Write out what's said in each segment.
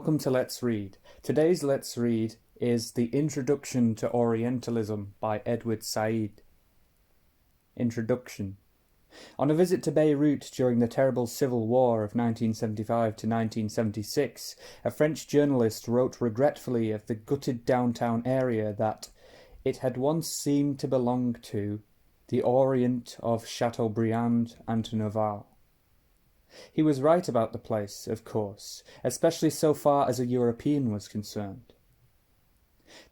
welcome to Let's Read. Today's Let's Read is The Introduction to Orientalism by Edward Said. Introduction. On a visit to Beirut during the terrible civil war of 1975 to 1976, a French journalist wrote regretfully of the gutted downtown area that it had once seemed to belong to the Orient of Chateaubriand and Naval. He was right about the place, of course, especially so far as a European was concerned.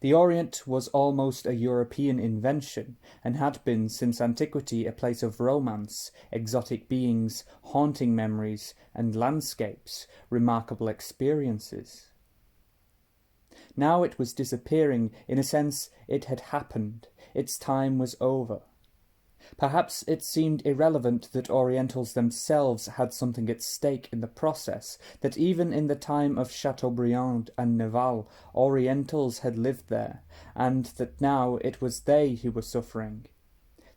The Orient was almost a European invention, and had been since antiquity a place of romance, exotic beings, haunting memories, and landscapes, remarkable experiences. Now it was disappearing. In a sense, it had happened. Its time was over. Perhaps it seemed irrelevant that Orientals themselves had something at stake in the process, that even in the time of Chateaubriand and Naval, Orientals had lived there, and that now it was they who were suffering.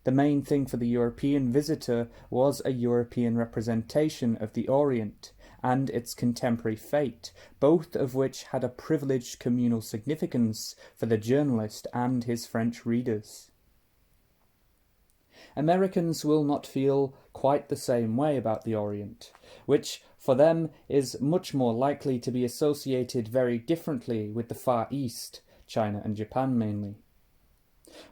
The main thing for the European visitor was a European representation of the Orient and its contemporary fate, both of which had a privileged communal significance for the journalist and his French readers. Americans will not feel quite the same way about the Orient, which for them is much more likely to be associated very differently with the Far East, China and Japan mainly.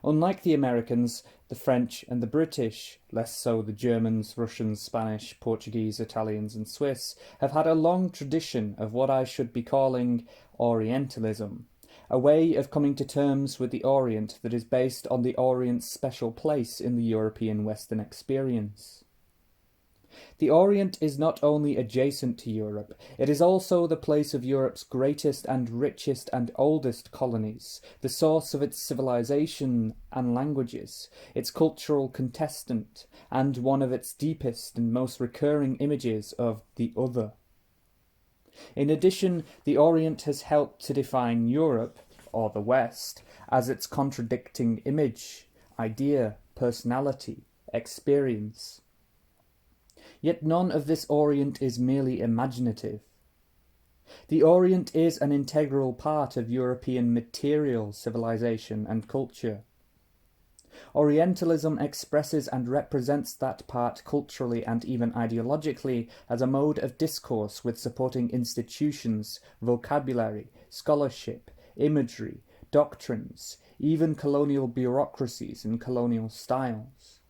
Unlike the Americans, the French and the British, less so the Germans, Russians, Spanish, Portuguese, Italians and Swiss, have had a long tradition of what I should be calling Orientalism, a way of coming to terms with the Orient that is based on the Orient's special place in the European Western experience. The Orient is not only adjacent to Europe, it is also the place of Europe's greatest and richest and oldest colonies, the source of its civilization and languages, its cultural contestant, and one of its deepest and most recurring images of the other. In addition, the Orient has helped to define Europe, or the West, as its contradicting image, idea, personality, experience. Yet none of this Orient is merely imaginative. The Orient is an integral part of European material civilization and culture. Orientalism expresses and represents that part culturally and even ideologically as a mode of discourse with supporting institutions, vocabulary, scholarship, imagery, doctrines, even colonial bureaucracies and colonial styles.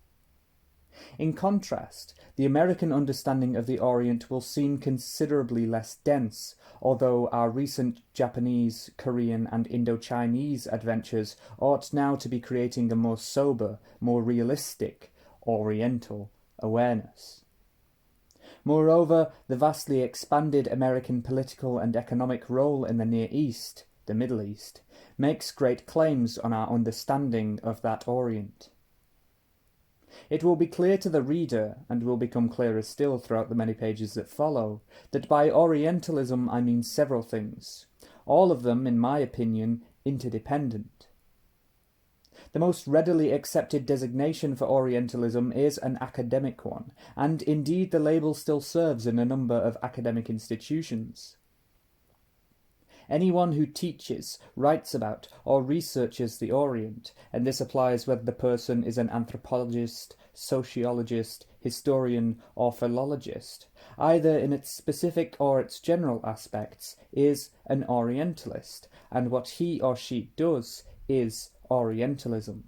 In contrast, the American understanding of the Orient will seem considerably less dense, although our recent Japanese, Korean and Indo-Chinese adventures ought now to be creating a more sober, more realistic, Oriental awareness. Moreover, the vastly expanded American political and economic role in the Near East, the Middle East, makes great claims on our understanding of that Orient. It will be clear to the reader, and will become clearer still throughout the many pages that follow, that by Orientalism I mean several things, all of them, in my opinion, interdependent. The most readily accepted designation for Orientalism is an academic one, and indeed the label still serves in a number of academic institutions. Anyone who teaches, writes about, or researches the Orient, and this applies whether the person is an anthropologist, sociologist, historian, or philologist, either in its specific or its general aspects, is an Orientalist, and what he or she does is Orientalism.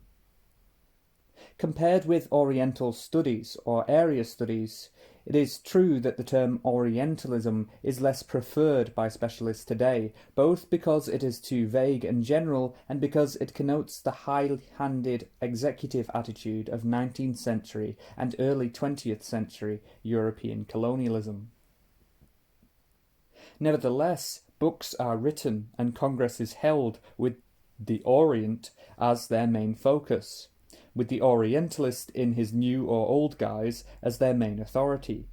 Compared with Oriental studies or area studies, it is true that the term Orientalism is less preferred by specialists today, both because it is too vague and general and because it connotes the high-handed executive attitude of 19th century and early 20th century European colonialism. Nevertheless, books are written and congresses held with the Orient as their main focus, with the Orientalist in his new or old guise as their main authority.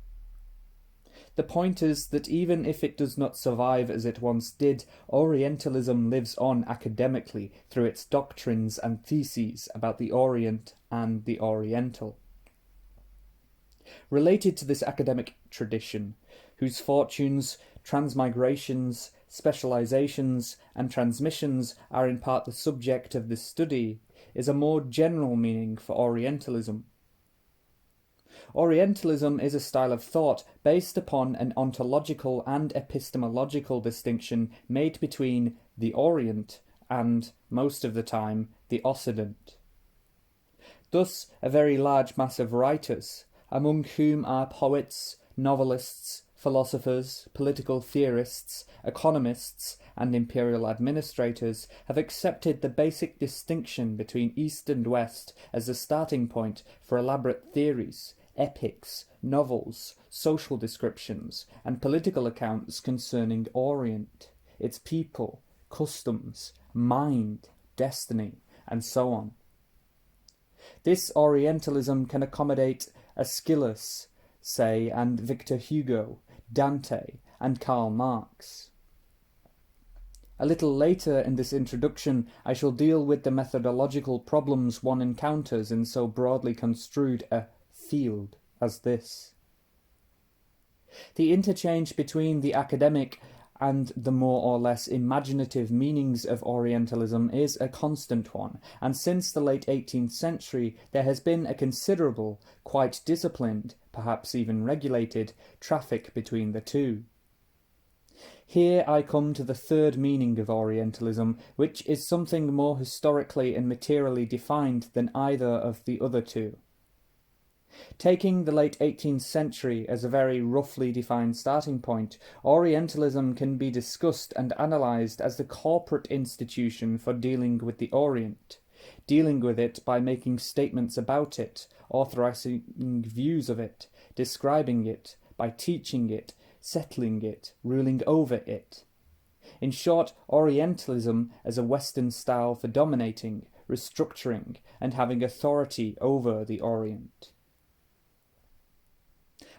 The point is that even if it does not survive as it once did, Orientalism lives on academically through its doctrines and theses about the Orient and the Oriental. Related to this academic tradition, whose fortunes, transmigrations, specializations and transmissions are in part the subject of this study, is a more general meaning for Orientalism. Orientalism is a style of thought based upon an ontological and epistemological distinction made between the Orient and, most of the time, the Occident. Thus, a very large mass of writers, among whom are poets, novelists, philosophers, political theorists, economists, and imperial administrators, have accepted the basic distinction between East and West as the starting point for elaborate theories, epics, novels, social descriptions, and political accounts concerning Orient, its people, customs, mind, destiny, and so on. This Orientalism can accommodate Aeschylus, say, and Victor Hugo, Dante, and Karl Marx. A little later in this introduction, I shall deal with the methodological problems one encounters in so broadly construed a field as this. The interchange between the academic and the more or less imaginative meanings of Orientalism is a constant one, and since the late 18th century there has been a considerable, quite disciplined, perhaps even regulated, traffic between the two. Here I come to the third meaning of Orientalism, which is something more historically and materially defined than either of the other two. Taking the late 18th century as a very roughly defined starting point, Orientalism can be discussed and analysed as the corporate institution for dealing with the Orient, dealing with it by making statements about it, authorising views of it, describing it, by teaching it, settling it, ruling over it. In short, Orientalism as a Western style for dominating, restructuring, and having authority over the Orient.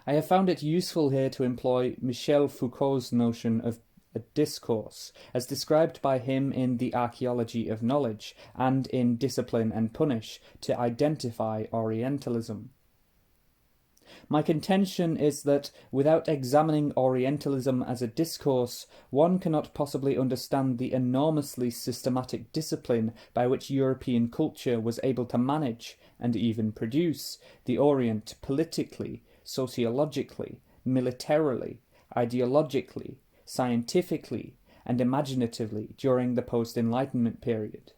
I have found it useful here to employ Michel Foucault's notion of a discourse, as described by him in The Archaeology of Knowledge and in Discipline and Punish, to identify Orientalism. My contention is that, without examining Orientalism as a discourse, one cannot possibly understand the enormously systematic discipline by which European culture was able to manage, and even produce, the Orient politically, sociologically, militarily, ideologically, scientifically, and imaginatively during the post-Enlightenment period.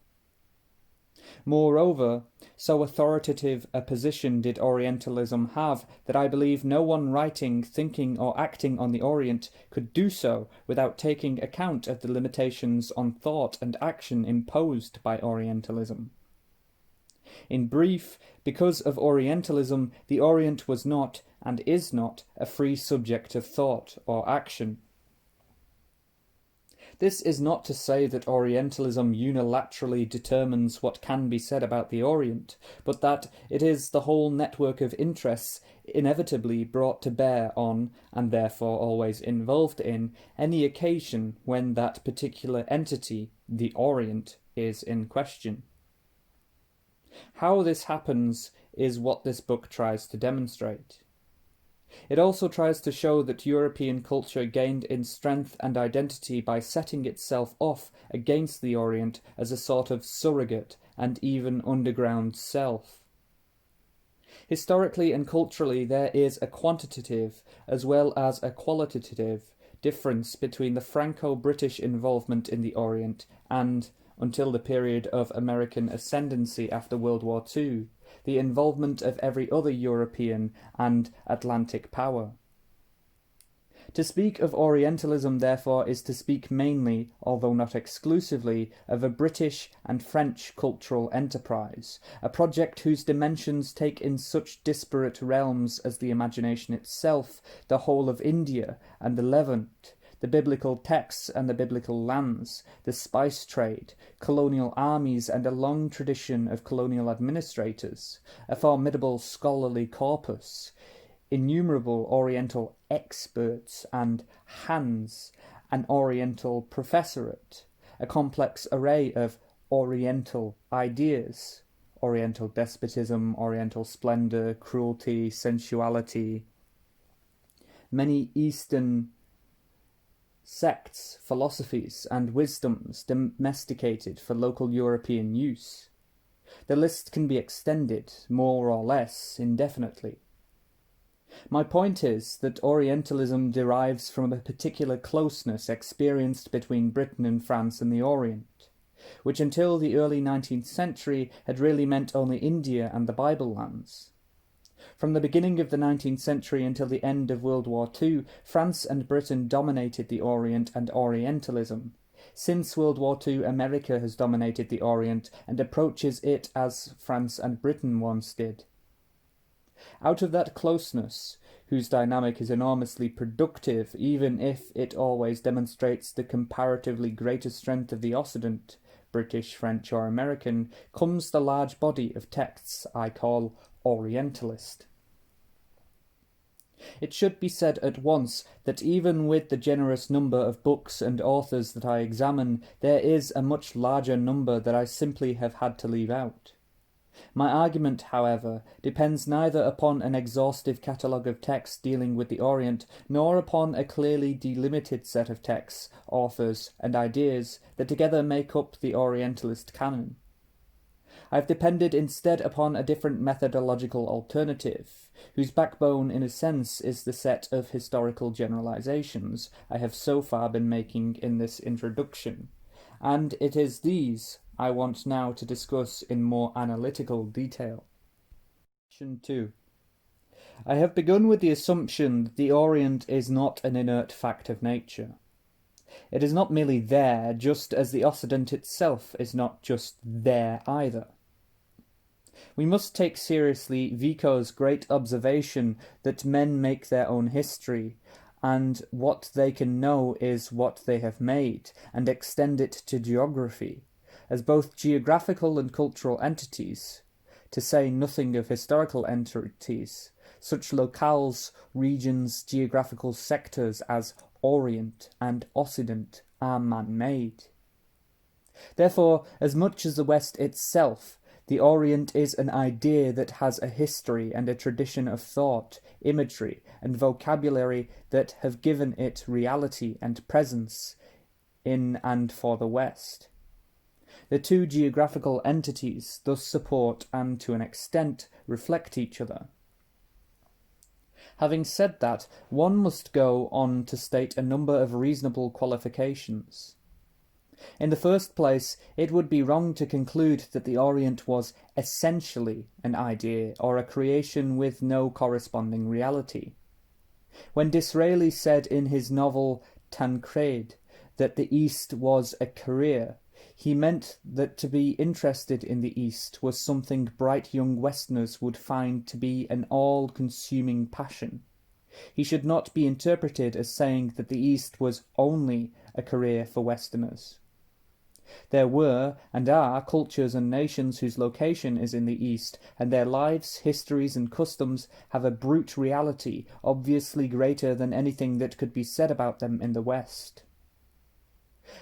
Moreover, so authoritative a position did Orientalism have that I believe no one writing, thinking, or acting on the Orient could do so without taking account of the limitations on thought and action imposed by Orientalism. In brief, because of Orientalism, the Orient was not, and is not, a free subject of thought or action. This is not to say that Orientalism unilaterally determines what can be said about the Orient, but that it is the whole network of interests inevitably brought to bear on, and therefore always involved in, any occasion when that particular entity, the Orient, is in question. How this happens is what this book tries to demonstrate. It also tries to show that European culture gained in strength and identity by setting itself off against the Orient as a sort of surrogate and even underground self. Historically and culturally there is a quantitative as well as a qualitative difference between the Franco-British involvement in the Orient and, until the period of American ascendancy after World War II, the involvement of every other European and Atlantic power. To speak of Orientalism, therefore, is to speak mainly, although not exclusively, of a British and French cultural enterprise, a project whose dimensions take in such disparate realms as the imagination itself, the whole of India and the Levant, the biblical texts and the biblical lands, the spice trade, colonial armies and a long tradition of colonial administrators, a formidable scholarly corpus, innumerable Oriental experts and hands, an Oriental professorate, a complex array of Oriental ideas, Oriental despotism, Oriental splendor, cruelty, sensuality, many Eastern sects, philosophies, and wisdoms domesticated for local European use. The list can be extended, more or less, indefinitely. My point is that Orientalism derives from a particular closeness experienced between Britain and France and the Orient, which until the early 19th century had really meant only India and the Bible lands. From the beginning of the 19th century until the end of World War II, France and Britain dominated the Orient and Orientalism. Since World War II, America has dominated the Orient and approaches it as France and Britain once did. Out of that closeness, whose dynamic is enormously productive, even if it always demonstrates the comparatively greater strength of the occident, British, French, or American, comes the large body of texts I call Orientalist. It should be said at once that even with the generous number of books and authors that I examine, there is a much larger number that I simply have had to leave out. My argument, however, depends neither upon an exhaustive catalogue of texts dealing with the Orient, nor upon a clearly delimited set of texts, authors, and ideas that together make up the Orientalist canon. I have depended instead upon a different methodological alternative, whose backbone in a sense is the set of historical generalizations I have so far been making in this introduction, and it is these I want now to discuss in more analytical detail. Section 2. I have begun with the assumption that the Orient is not an inert fact of nature. It is not merely there, just as the Occident itself is not just there either. We must take seriously Vico's great observation that men make their own history, and what they can know is what they have made, and extend it to geography, as both geographical and cultural entities, to say nothing of historical entities, such locales, regions, geographical sectors as Orient and Occident are man-made. Therefore, as much as the West itself, the Orient is an idea that has a history and a tradition of thought, imagery, and vocabulary that have given it reality and presence in and for the West. The two geographical entities thus support and, to an extent, reflect each other. Having said that, one must go on to state a number of reasonable qualifications. In the first place, it would be wrong to conclude that the Orient was essentially an idea or a creation with no corresponding reality. When Disraeli said in his novel Tancred that the East was a career, he meant that to be interested in the East was something bright young Westerners would find to be an all-consuming passion. He should not be interpreted as saying that the East was only a career for Westerners. There were, and are, cultures and nations whose location is in the East, and their lives, histories, and customs have a brute reality obviously greater than anything that could be said about them in the West.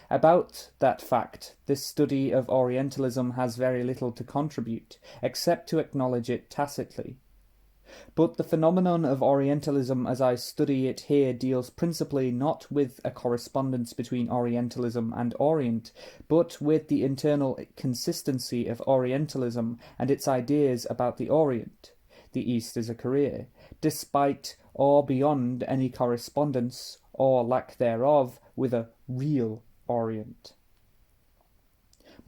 About that fact, this study of Orientalism has very little to contribute, except to acknowledge it tacitly. But the phenomenon of Orientalism as I study it here deals principally not with a correspondence between Orientalism and Orient, but with the internal consistency of Orientalism and its ideas about the Orient, the East as a career, despite or beyond any correspondence, or lack thereof, with a real Orient.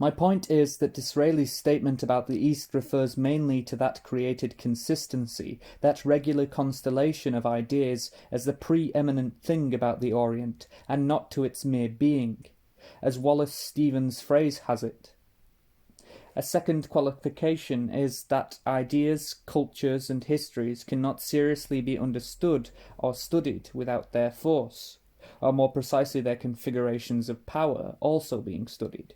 My point is that Disraeli's statement about the East refers mainly to that created consistency, that regular constellation of ideas as the pre-eminent thing about the Orient, and not to its mere being, as Wallace Stevens' phrase has it. A second qualification is that ideas, cultures, and histories cannot seriously be understood or studied without their force, or more precisely their configurations of power also being studied.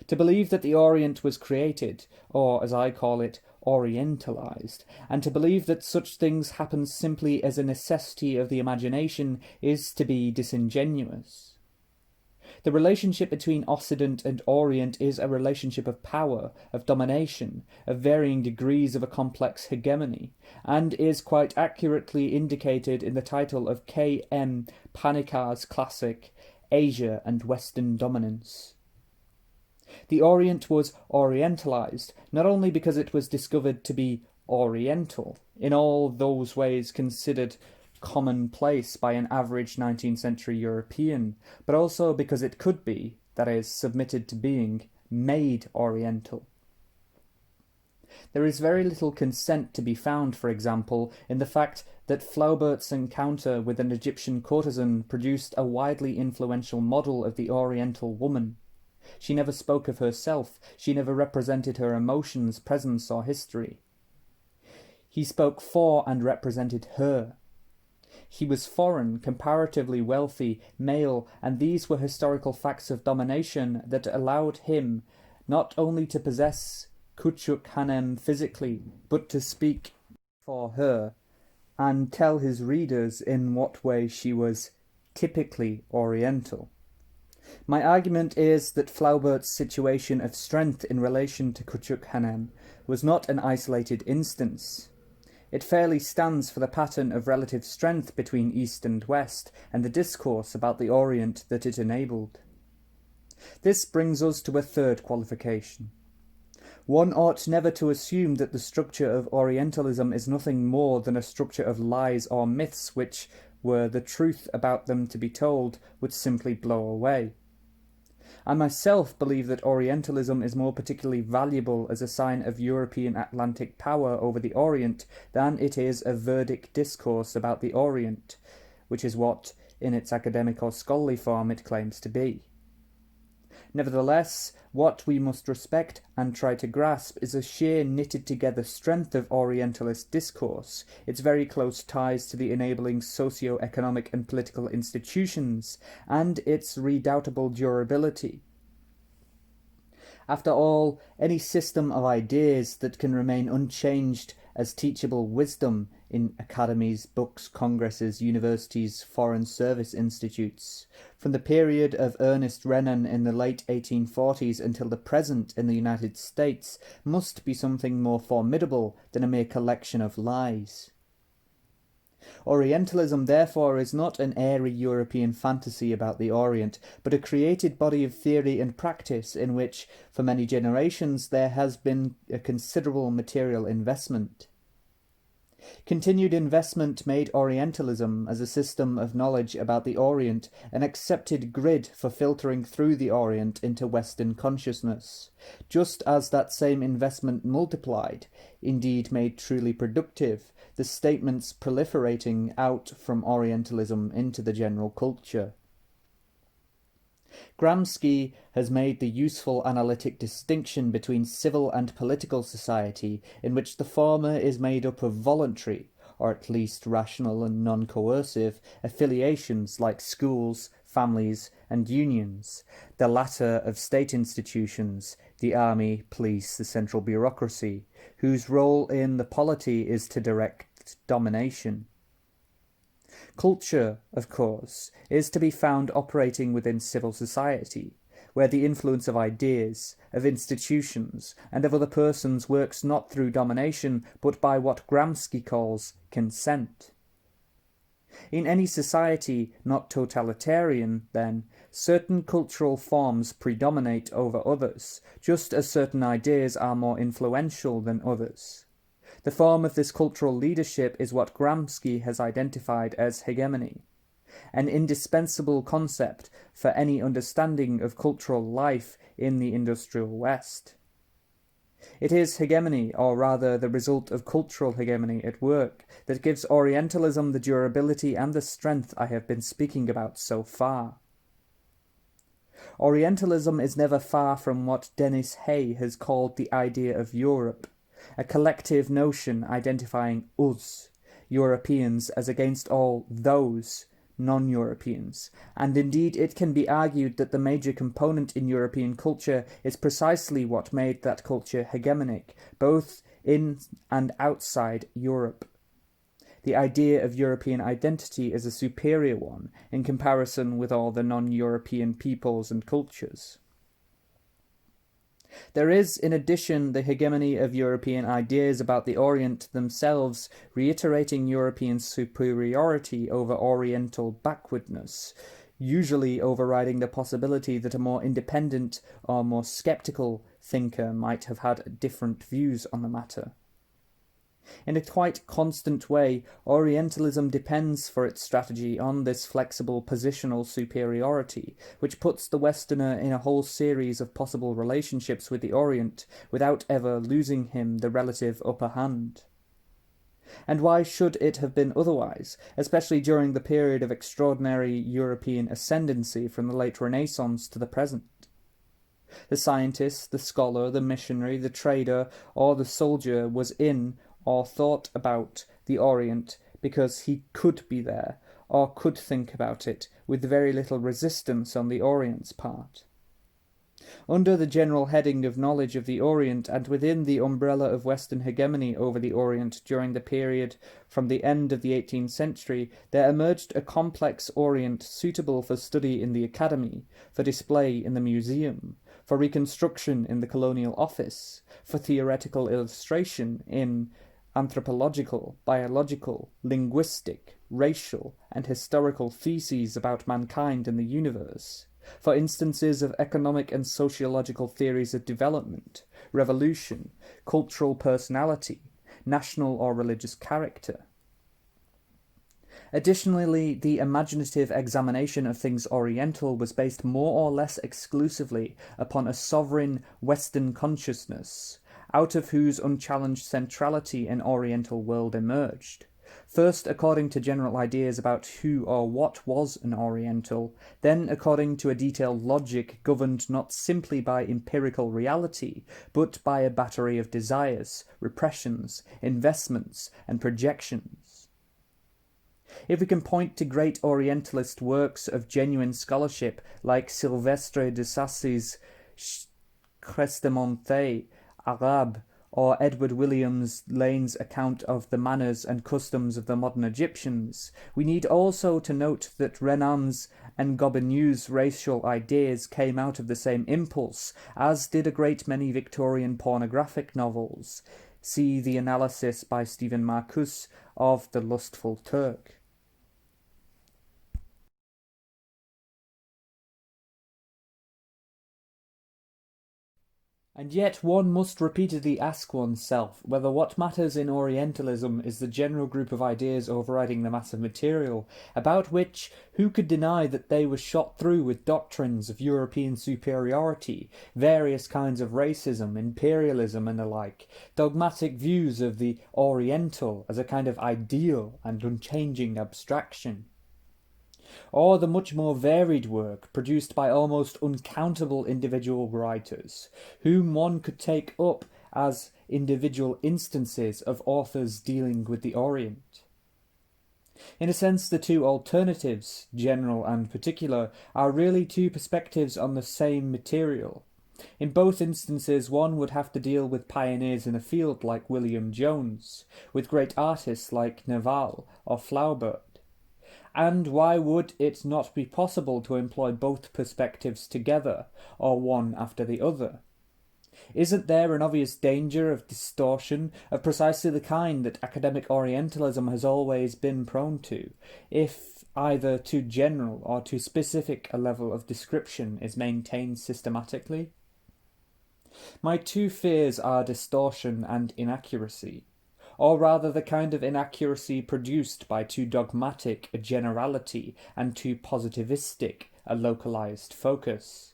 To believe that the Orient was created, or as I call it, orientalized, and to believe that such things happen simply as a necessity of the imagination is to be disingenuous. The relationship between Occident and Orient is a relationship of power, of domination, of varying degrees of a complex hegemony, and is quite accurately indicated in the title of K. M. Panikar's classic, Asia and Western Dominance. The Orient was orientalized, not only because it was discovered to be oriental, in all those ways considered commonplace by an average 19th century European, but also because it could be, that is, submitted to being, made oriental. There is very little consent to be found, for example, in the fact that Flaubert's encounter with an Egyptian courtesan produced a widely influential model of the Oriental woman. She never spoke of herself, she never represented her emotions, presence, or history. He spoke for and represented her. He was foreign, comparatively wealthy, male, and these were historical facts of domination that allowed him not only to possess Küçük Hanem physically, but to speak for her, and tell his readers in what way she was typically Oriental. My argument is that Flaubert's situation of strength in relation to Küçük Hanem was not an isolated instance. It fairly stands for the pattern of relative strength between East and West, and the discourse about the Orient that it enabled. This brings us to a third qualification. One ought never to assume that the structure of Orientalism is nothing more than a structure of lies or myths which, were the truth about them to be told, would simply blow away. I myself believe that Orientalism is more particularly valuable as a sign of European Atlantic power over the Orient than it is a verdict discourse about the Orient, which is what, in its academic or scholarly form, it claims to be. Nevertheless, what we must respect and try to grasp is a sheer knitted-together strength of Orientalist discourse, its very close ties to the enabling socio-economic and political institutions, and its redoubtable durability. After all, any system of ideas that can remain unchanged as teachable wisdom in academies, books, congresses, universities, foreign service institutes, from the period of Ernest Renan in the late 1840s until the present in the United States, must be something more formidable than a mere collection of lies. Orientalism, therefore, is not an airy European fantasy about the Orient, but a created body of theory and practice in which, for many generations, there has been a considerable material investment. Continued investment made Orientalism as a system of knowledge about the Orient an accepted grid for filtering through the Orient into Western consciousness, just as that same investment multiplied, indeed made truly productive, the statements proliferating out from Orientalism into the general culture. Gramsci has made the useful analytic distinction between civil and political society, in which the former is made up of voluntary, or at least rational and non-coercive, affiliations like schools, families, and unions, the latter of state institutions, the army, police, the central bureaucracy, whose role in the polity is to direct domination. Culture, of course, is to be found operating within civil society, where the influence of ideas, of institutions, and of other persons works not through domination, but by what Gramsci calls consent. In any society not totalitarian, then, certain cultural forms predominate over others, just as certain ideas are more influential than others. The form of this cultural leadership is what Gramsci has identified as hegemony, an indispensable concept for any understanding of cultural life in the industrial West. It is hegemony, or rather the result of cultural hegemony at work, that gives Orientalism the durability and the strength I have been speaking about so far. Orientalism is never far from what Denis Hay has called the idea of Europe, a collective notion identifying us, Europeans, as against all those non-Europeans, and indeed it can be argued that the major component in European culture is precisely what made that culture hegemonic, both in and outside Europe. the idea of European identity as a superior one in comparison with all the non-European peoples and cultures. There is, in addition, the hegemony of European ideas about the Orient themselves, reiterating European superiority over Oriental backwardness, usually overriding the possibility that a more independent or more skeptical thinker might have had different views on the matter. In a quite constant way, Orientalism depends for its strategy on this flexible positional superiority, which puts the Westerner in a whole series of possible relationships with the Orient without ever losing him the relative upper hand. And why should it have been otherwise, especially during the period of extraordinary European ascendancy from the late Renaissance to the present? The scientist, the scholar, the missionary, the trader, or the soldier was in or thought about the Orient because he could be there, or could think about it, with very little resistance on the Orient's part. Under the general heading of knowledge of the Orient, and within the umbrella of Western hegemony over the Orient during the period from the end of the 18th century, there emerged a complex Orient suitable for study in the academy, for display in the museum, for reconstruction in the colonial office, for theoretical illustration in anthropological, biological, linguistic, racial, and historical theses about mankind and the universe, for instances of economic and sociological theories of development, revolution, cultural personality, national or religious character. Additionally, the imaginative examination of things Oriental was based more or less exclusively upon a sovereign Western consciousness, out of whose unchallenged centrality an Oriental world emerged. First according to general ideas about who or what was an Oriental, then according to a detailed logic governed not simply by empirical reality, but by a battery of desires, repressions, investments, and projections. If we can point to great Orientalist works of genuine scholarship like Sylvestre de Sassy's Chrestomonte Arabe, or Edward Williams Lane's account of the manners and customs of the modern Egyptians, we need also to note that Renan's and Gobineau's racial ideas came out of the same impulse, as did a great many Victorian pornographic novels. See the analysis by Stephen Marcus of The Lustful Turk. And yet one must repeatedly ask oneself whether what matters in Orientalism is the general group of ideas overriding the mass of material, about which who could deny that they were shot through with doctrines of European superiority, various kinds of racism, imperialism, and the like, dogmatic views of the Oriental as a kind of ideal and unchanging abstraction, or the much more varied work produced by almost uncountable individual writers, whom one could take up as individual instances of authors dealing with the Orient. In a sense, the two alternatives, general and particular, are really two perspectives on the same material. In both instances, one would have to deal with pioneers in a field like William Jones, with great artists like Nerval or Flaubert. And why would it not be possible to employ both perspectives together, or one after the other? Isn't there an obvious danger of distortion of precisely the kind that academic Orientalism has always been prone to, if either too general or too specific a level of description is maintained systematically? My two fears are distortion and inaccuracy, or rather the kind of inaccuracy produced by too dogmatic a generality and too positivistic a localized focus.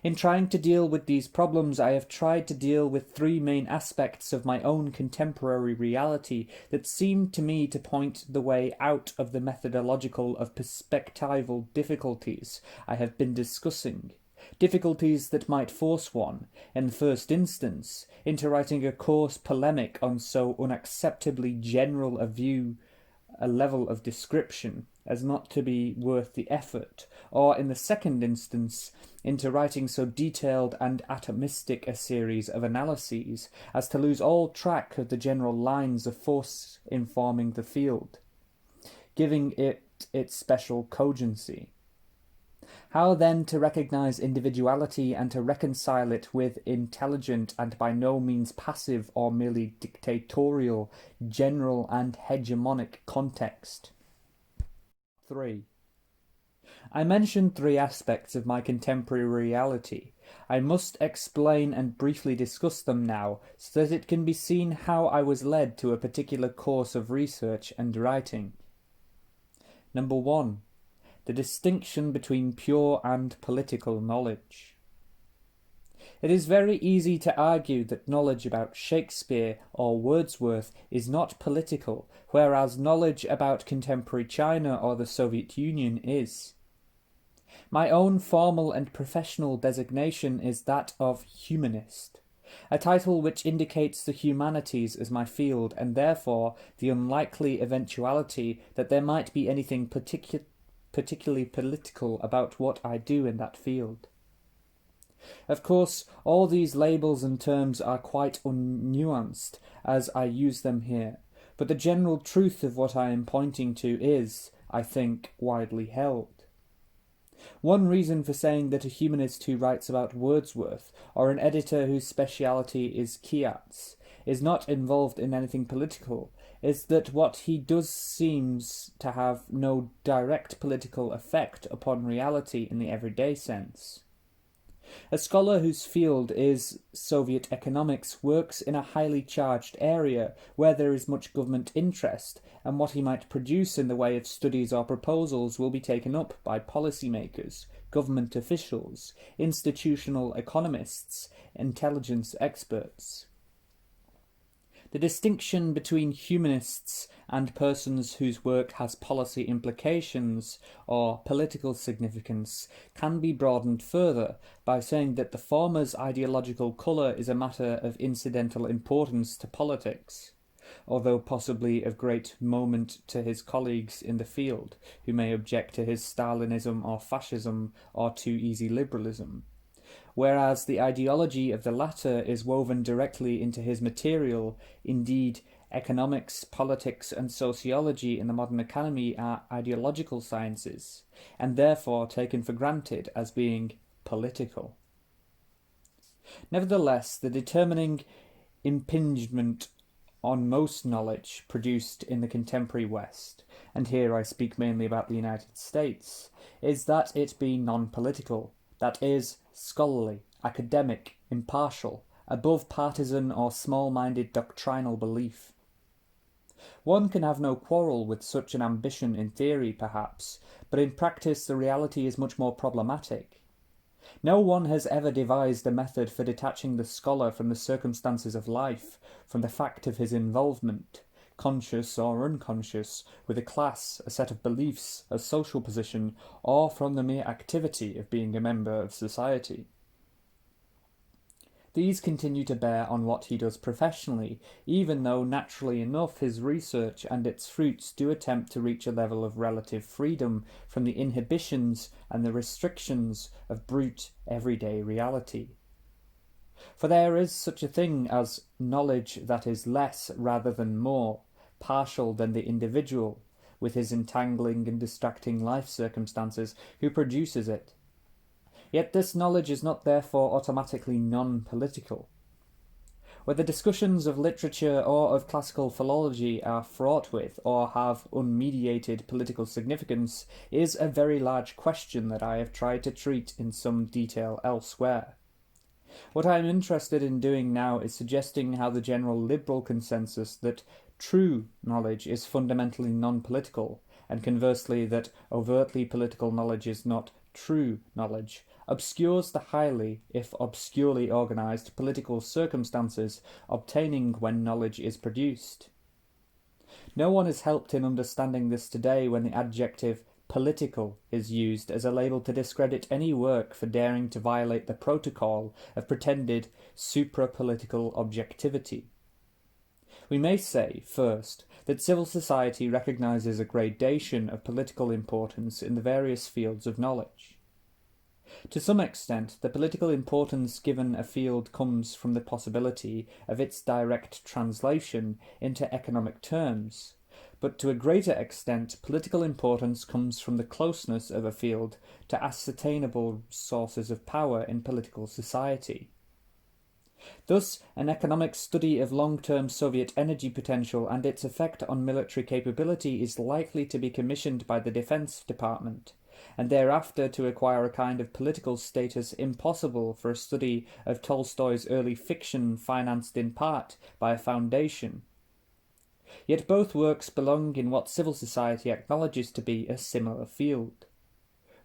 In trying to deal with these problems, I have tried to deal with three main aspects of my own contemporary reality that seem to me to point the way out of the methodological of perspectival difficulties I have been discussing. Difficulties that might force one, in the first instance, into writing a coarse polemic on so unacceptably general a level of description, as not to be worth the effort, or in the second instance, into writing so detailed and atomistic a series of analyses as to lose all track of the general lines of force informing the field, giving it its special cogency. How then to recognize individuality and to reconcile it with intelligent and by no means passive or merely dictatorial, general and hegemonic context? 3. I mentioned 3 aspects of my contemporary reality. I must explain and briefly discuss them now, so that it can be seen how I was led to a particular course of research and writing. Number 1. The distinction between pure and political knowledge. It is very easy to argue that knowledge about Shakespeare or Wordsworth is not political, whereas knowledge about contemporary China or the Soviet Union is. My own formal and professional designation is that of humanist, a title which indicates the humanities as my field, and therefore the unlikely eventuality that there might be anything particularly political about what I do in that field. Of course, all these labels and terms are quite unnuanced as I use them here, but the general truth of what I am pointing to is, I think, widely held. One reason for saying that a humanist who writes about Wordsworth, or an editor whose speciality is Keats, is not involved in anything political, is that what he does seems to have no direct political effect upon reality in the everyday sense. A scholar whose field is Soviet economics works in a highly charged area where there is much government interest, and what he might produce in the way of studies or proposals will be taken up by policymakers, government officials, institutional economists, intelligence experts. The distinction between humanists and persons whose work has policy implications or political significance can be broadened further by saying that the former's ideological colour is a matter of incidental importance to politics, although possibly of great moment to his colleagues in the field, who may object to his Stalinism or fascism or too easy liberalism, whereas the ideology of the latter is woven directly into his material. Indeed, economics, politics, and sociology in the modern economy are ideological sciences, and therefore taken for granted as being political. Nevertheless, the determining impingement on most knowledge produced in the contemporary West, and here I speak mainly about the United States, is that it be non-political, that is, scholarly, academic, impartial, above partisan or small-minded doctrinal belief. One can have no quarrel with such an ambition in theory, perhaps, but in practice the reality is much more problematic. No one has ever devised a method for detaching the scholar from the circumstances of life, from the fact of his involvement, conscious or unconscious, with a class, a set of beliefs, a social position, or from the mere activity of being a member of society. These continue to bear on what he does professionally, even though naturally enough his research and its fruits do attempt to reach a level of relative freedom from the inhibitions and the restrictions of brute, everyday reality. For there is such a thing as knowledge that is less rather than more, partial than the individual, with his entangling and distracting life circumstances, who produces it. Yet this knowledge is not therefore automatically non-political. Whether discussions of literature or of classical philology are fraught with or have unmediated political significance is a very large question that I have tried to treat in some detail elsewhere. What I am interested in doing now is suggesting how the general liberal consensus that true knowledge is fundamentally non-political, and conversely that overtly political knowledge is not true knowledge, obscures the highly, if obscurely organised, political circumstances obtaining when knowledge is produced. No one is helped in understanding this today when the adjective political is used as a label to discredit any work for daring to violate the protocol of pretended supra-political objectivity. We may say, first, that civil society recognizes a gradation of political importance in the various fields of knowledge. To some extent, the political importance given a field comes from the possibility of its direct translation into economic terms, but to a greater extent, political importance comes from the closeness of a field to ascertainable sources of power in political society. Thus, an economic study of long-term Soviet energy potential and its effect on military capability is likely to be commissioned by the Defense Department, and thereafter to acquire a kind of political status impossible for a study of Tolstoy's early fiction financed in part by a foundation. Yet both works belong in what civil society acknowledges to be a similar field,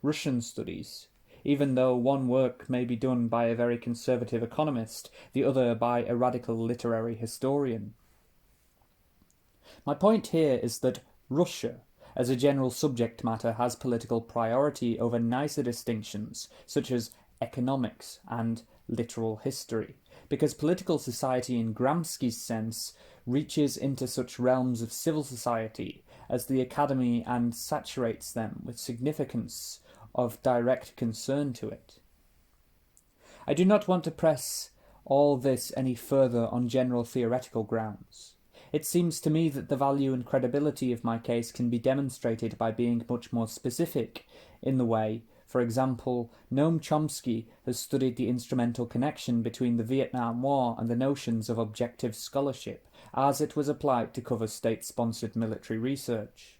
Russian studies, even though one work may be done by a very conservative economist, the other by a radical literary historian. My point here is that Russia, as a general subject matter, has political priority over nicer distinctions, such as economics and literal history, because political society in Gramsci's sense reaches into such realms of civil society as the academy and saturates them with significance of direct concern to it. I do not want to press all this any further on general theoretical grounds. It seems to me that the value and credibility of my case can be demonstrated by being much more specific in the way, for example, Noam Chomsky has studied the instrumental connection between the Vietnam War and the notions of objective scholarship, as it was applied to cover state-sponsored military research.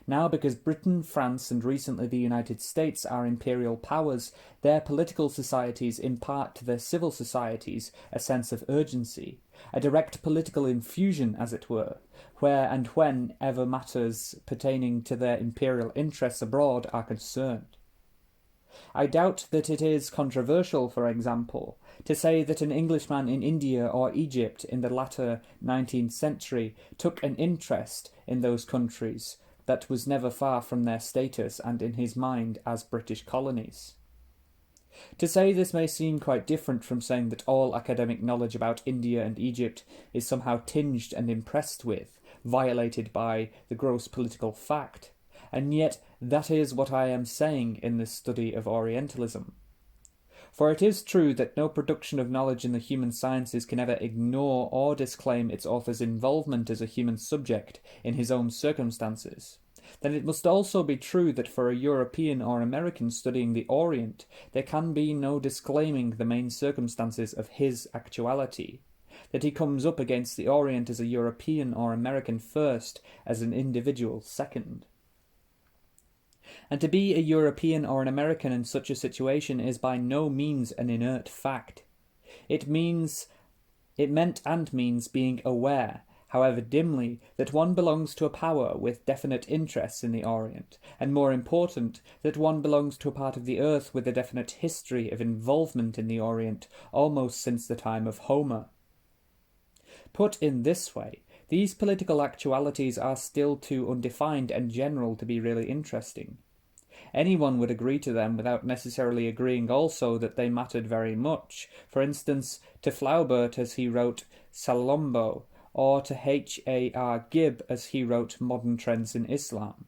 Now, because Britain, France, and recently the United States are imperial powers, their political societies impart to their civil societies a sense of urgency, a direct political infusion, as it were, where and whenever matters pertaining to their imperial interests abroad are concerned. I doubt that it is controversial, for example, to say that an Englishman in India or Egypt in the latter 19th century took an interest in those countries that was never far from their status and in his mind as British colonies. To say this may seem quite different from saying that all academic knowledge about India and Egypt is somehow tinged and impressed with, violated by the gross political fact, and yet that is what I am saying in this study of Orientalism. For it is true that no production of knowledge in the human sciences can ever ignore or disclaim its author's involvement as a human subject in his own circumstances. Then it must also be true that for a European or American studying the Orient, there can be no disclaiming the main circumstances of his actuality, that he comes up against the Orient as a European or American first, as an individual second. And to be a European or an American in such a situation is by no means an inert fact. It meant and means being aware, however dimly, that one belongs to a power with definite interests in the Orient, and more important, that one belongs to a part of the earth with a definite history of involvement in the Orient, almost since the time of Homer. Put in this way, these political actualities are still too undefined and general to be really interesting. Anyone would agree to them without necessarily agreeing also that they mattered very much, for instance, to Flaubert as he wrote Salombo, or to H.A.R. Gibb as he wrote Modern Trends in Islam.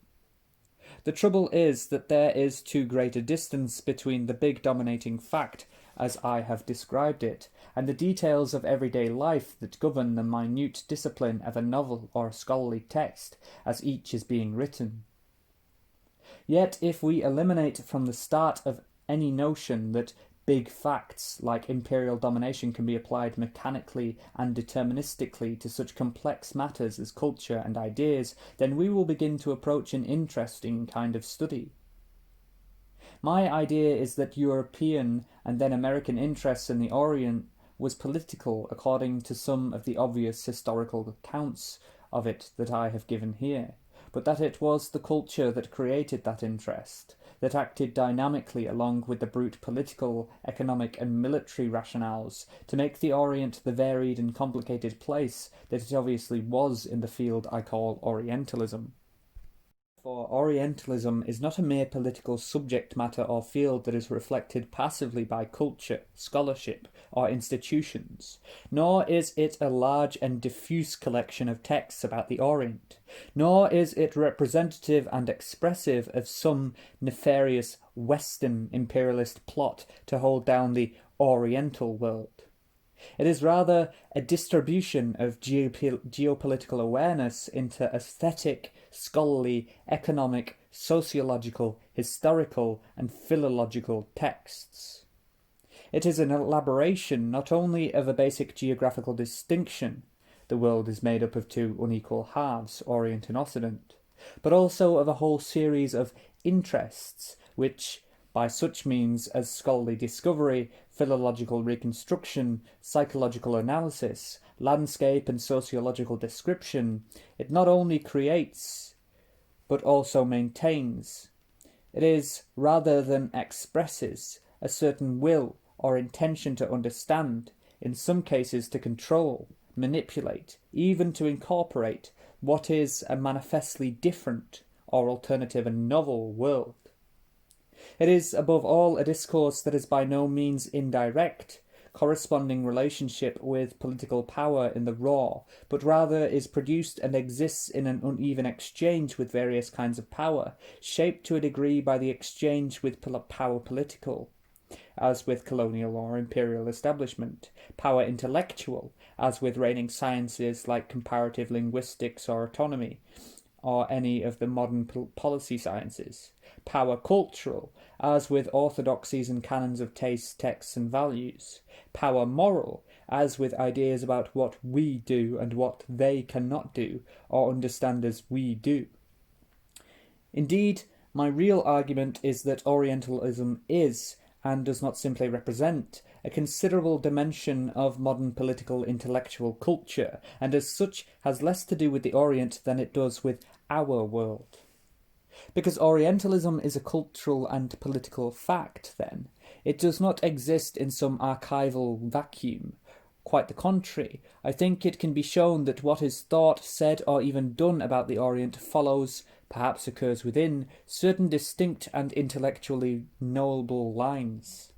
The trouble is that there is too great a distance between the big dominating fact, as I have described it, and the details of everyday life that govern the minute discipline of a novel or a scholarly text, as each is being written. Yet if we eliminate from the start of any notion that big facts like imperial domination can be applied mechanically and deterministically to such complex matters as culture and ideas, then we will begin to approach an interesting kind of study. My idea is that European and then American interests in the Orient was political according to some of the obvious historical accounts of it that I have given here, but that it was the culture that created that interest, that acted dynamically along with the brute political, economic and military rationales to make the Orient the varied and complicated place that it obviously was in the field I call Orientalism. For Orientalism is not a mere political subject matter or field that is reflected passively by culture, scholarship, or institutions, nor is it a large and diffuse collection of texts about the Orient, nor is it representative and expressive of some nefarious Western imperialist plot to hold down the Oriental world. It is rather a distribution of geopolitical awareness into aesthetic, scholarly, economic, sociological, historical, and philological texts. It is an elaboration not only of a basic geographical distinction, the world is made up of two unequal halves, Orient and Occident, but also of a whole series of interests which, by such means as scholarly discovery, philological reconstruction, psychological analysis, landscape and sociological description, it not only creates, but also maintains. It is, rather than expresses, a certain will or intention to understand, in some cases to control, manipulate, even to incorporate what is a manifestly different or alternative and novel world. It is, above all, a discourse that is by no means indirect, corresponding relationship with political power in the raw, but rather is produced and exists in an uneven exchange with various kinds of power, shaped to a degree by the exchange with power political, as with colonial or imperial establishment, power intellectual, as with reigning sciences like comparative linguistics or autonomy, or any of the modern policy sciences, power cultural, as with orthodoxies and canons of taste, texts and values, power moral, as with ideas about what we do and what they cannot do or understand as we do. Indeed, my real argument is that Orientalism is, and does not simply represent, a considerable dimension of modern political intellectual culture, and as such has less to do with the Orient than it does with our world. Because Orientalism is a cultural and political fact, then, it does not exist in some archival vacuum. Quite the contrary, I think it can be shown that what is thought, said, or even done about the Orient follows, perhaps occurs within, certain distinct and intellectually knowable lines.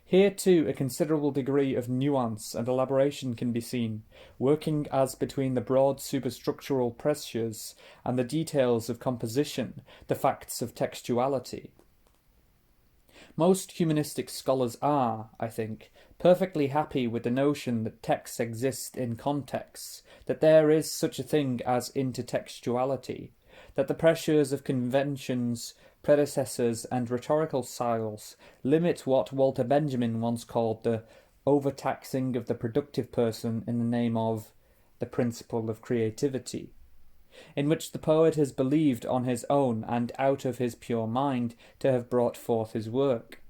Here too a considerable degree of nuance and elaboration can be seen, working as between the broad superstructural pressures and the details of composition, the facts of textuality. Most humanistic scholars are, I think, perfectly happy with the notion that texts exist in contexts, that there is such a thing as intertextuality, that the pressures of conventions, predecessors and rhetorical styles limit what Walter Benjamin once called the overtaxing of the productive person in the name of the principle of creativity, in which the poet has believed on his own and out of his pure mind to have brought forth his work.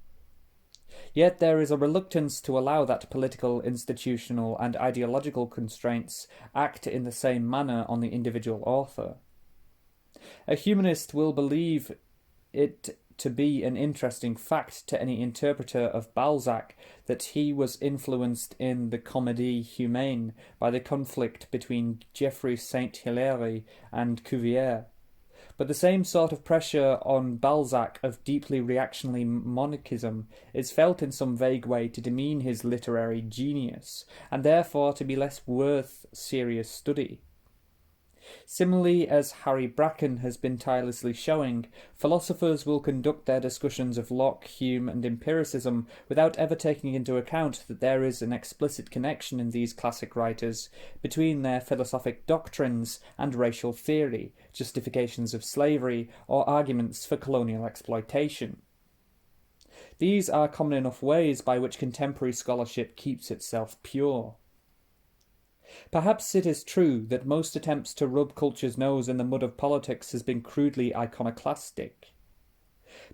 Yet there is a reluctance to allow that political, institutional and ideological constraints act in the same manner on the individual author. A humanist will believe it to be an interesting fact to any interpreter of Balzac that he was influenced in the Comédie Humaine by the conflict between Geoffroy Saint-Hilaire and Cuvier. But the same sort of pressure on Balzac of deeply reactionary monarchism is felt in some vague way to demean his literary genius, and therefore to be less worth serious study. Similarly, as Harry Bracken has been tirelessly showing, philosophers will conduct their discussions of Locke, Hume, and empiricism without ever taking into account that there is an explicit connection in these classic writers between their philosophic doctrines and racial theory, justifications of slavery, or arguments for colonial exploitation. These are common enough ways by which contemporary scholarship keeps itself pure. Perhaps it is true that most attempts to rub culture's nose in the mud of politics has been crudely iconoclastic.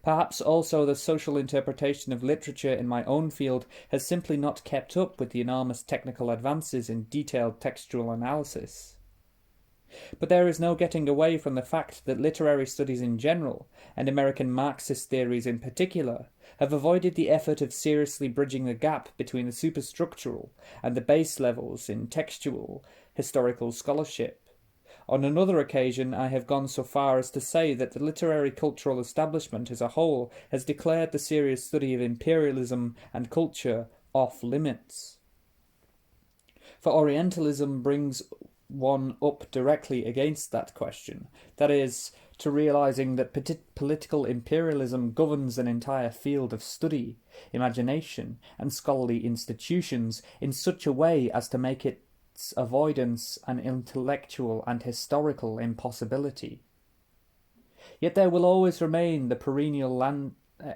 Perhaps also the social interpretation of literature in my own field has simply not kept up with the enormous technical advances in detailed textual analysis. But there is no getting away from the fact that literary studies in general, and American Marxist theories in particular, have avoided the effort of seriously bridging the gap between the superstructural and the base levels in textual, historical scholarship, On another occasion, I have gone so far as to say that the literary cultural establishment as a whole has declared the serious study of imperialism and culture off limits. For Orientalism brings one up directly against that question, that is, to realizing that political imperialism governs an entire field of study, imagination, and scholarly institutions in such a way as to make its avoidance an intellectual and historical impossibility. Yet there will always remain the perennial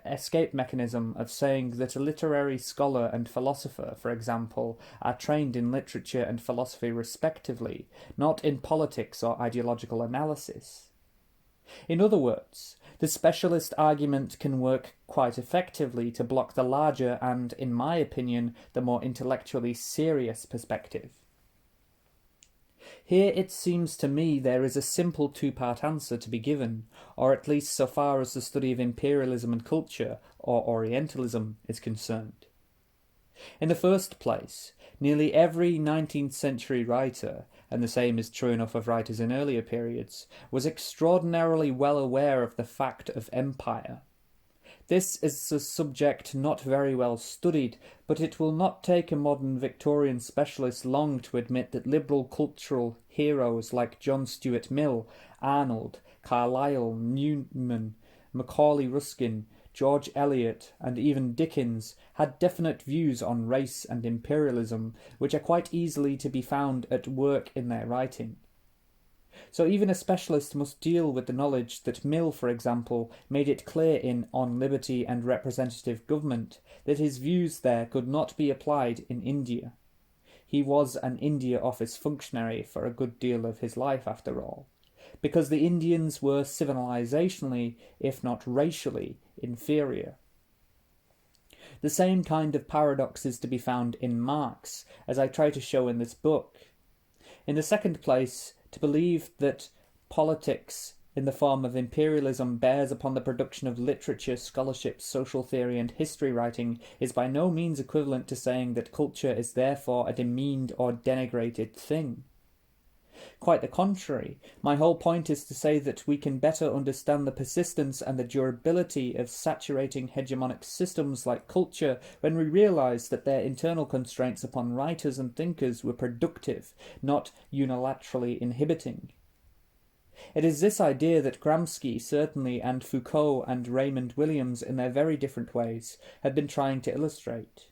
escape mechanism of saying that a literary scholar and philosopher, for example, are trained in literature and philosophy respectively, not in politics or ideological analysis. In other words, the specialist argument can work quite effectively to block the larger and, in my opinion, the more intellectually serious perspective. Here it seems to me there is a simple two-part answer to be given, or at least so far as the study of imperialism and culture, or Orientalism, is concerned. In the first place, nearly every 19th century writer, and the same is true enough of writers in earlier periods, was extraordinarily well aware of the fact of empire. This is a subject not very well studied, but it will not take a modern Victorian specialist long to admit that liberal cultural heroes like John Stuart Mill, Arnold, Carlyle, Newman, Macaulay Ruskin, George Eliot, and even Dickens had definite views on race and imperialism, which are quite easily to be found at work in their writing. So even a specialist must deal with the knowledge that Mill, for example, made it clear in On Liberty and Representative Government that his views there could not be applied in India. He was an India Office functionary for a good deal of his life, after all, because the Indians were civilizationally, if not racially, inferior. The same kind of paradox is to be found in Marx, as I try to show in this book. In the second place, to believe that politics in the form of imperialism bears upon the production of literature, scholarship, social theory, and history writing is by no means equivalent to saying that culture is therefore a demeaned or denigrated thing. Quite the contrary, my whole point is to say that we can better understand the persistence and the durability of saturating hegemonic systems like culture when we realize that their internal constraints upon writers and thinkers were productive, not unilaterally inhibiting. It is this idea that Gramsci, certainly, and Foucault and Raymond Williams, in their very different ways, have been trying to illustrate.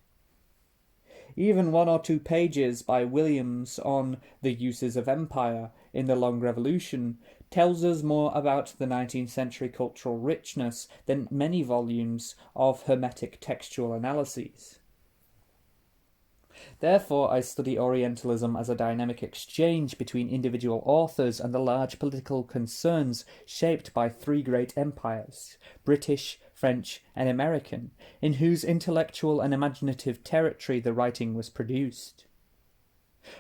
Even 1 or 2 pages by Williams on the uses of empire in the Long Revolution tells us more about the 19th century cultural richness than many volumes of hermetic textual analyses. Therefore, I study Orientalism as a dynamic exchange between individual authors and the large political concerns shaped by 3 great empires, British, French, and American, in whose intellectual and imaginative territory the writing was produced.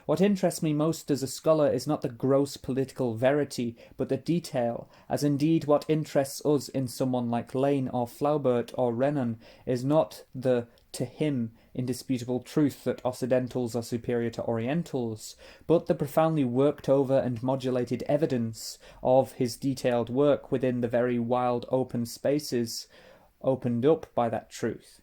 What interests me most as a scholar is not the gross political verity, but the detail, as indeed what interests us in someone like Lane or Flaubert or Renan is not the, to him, indisputable truth that Occidentals are superior to Orientals, but the profoundly worked-over and modulated evidence of his detailed work within the very wild open spaces opened up by that truth.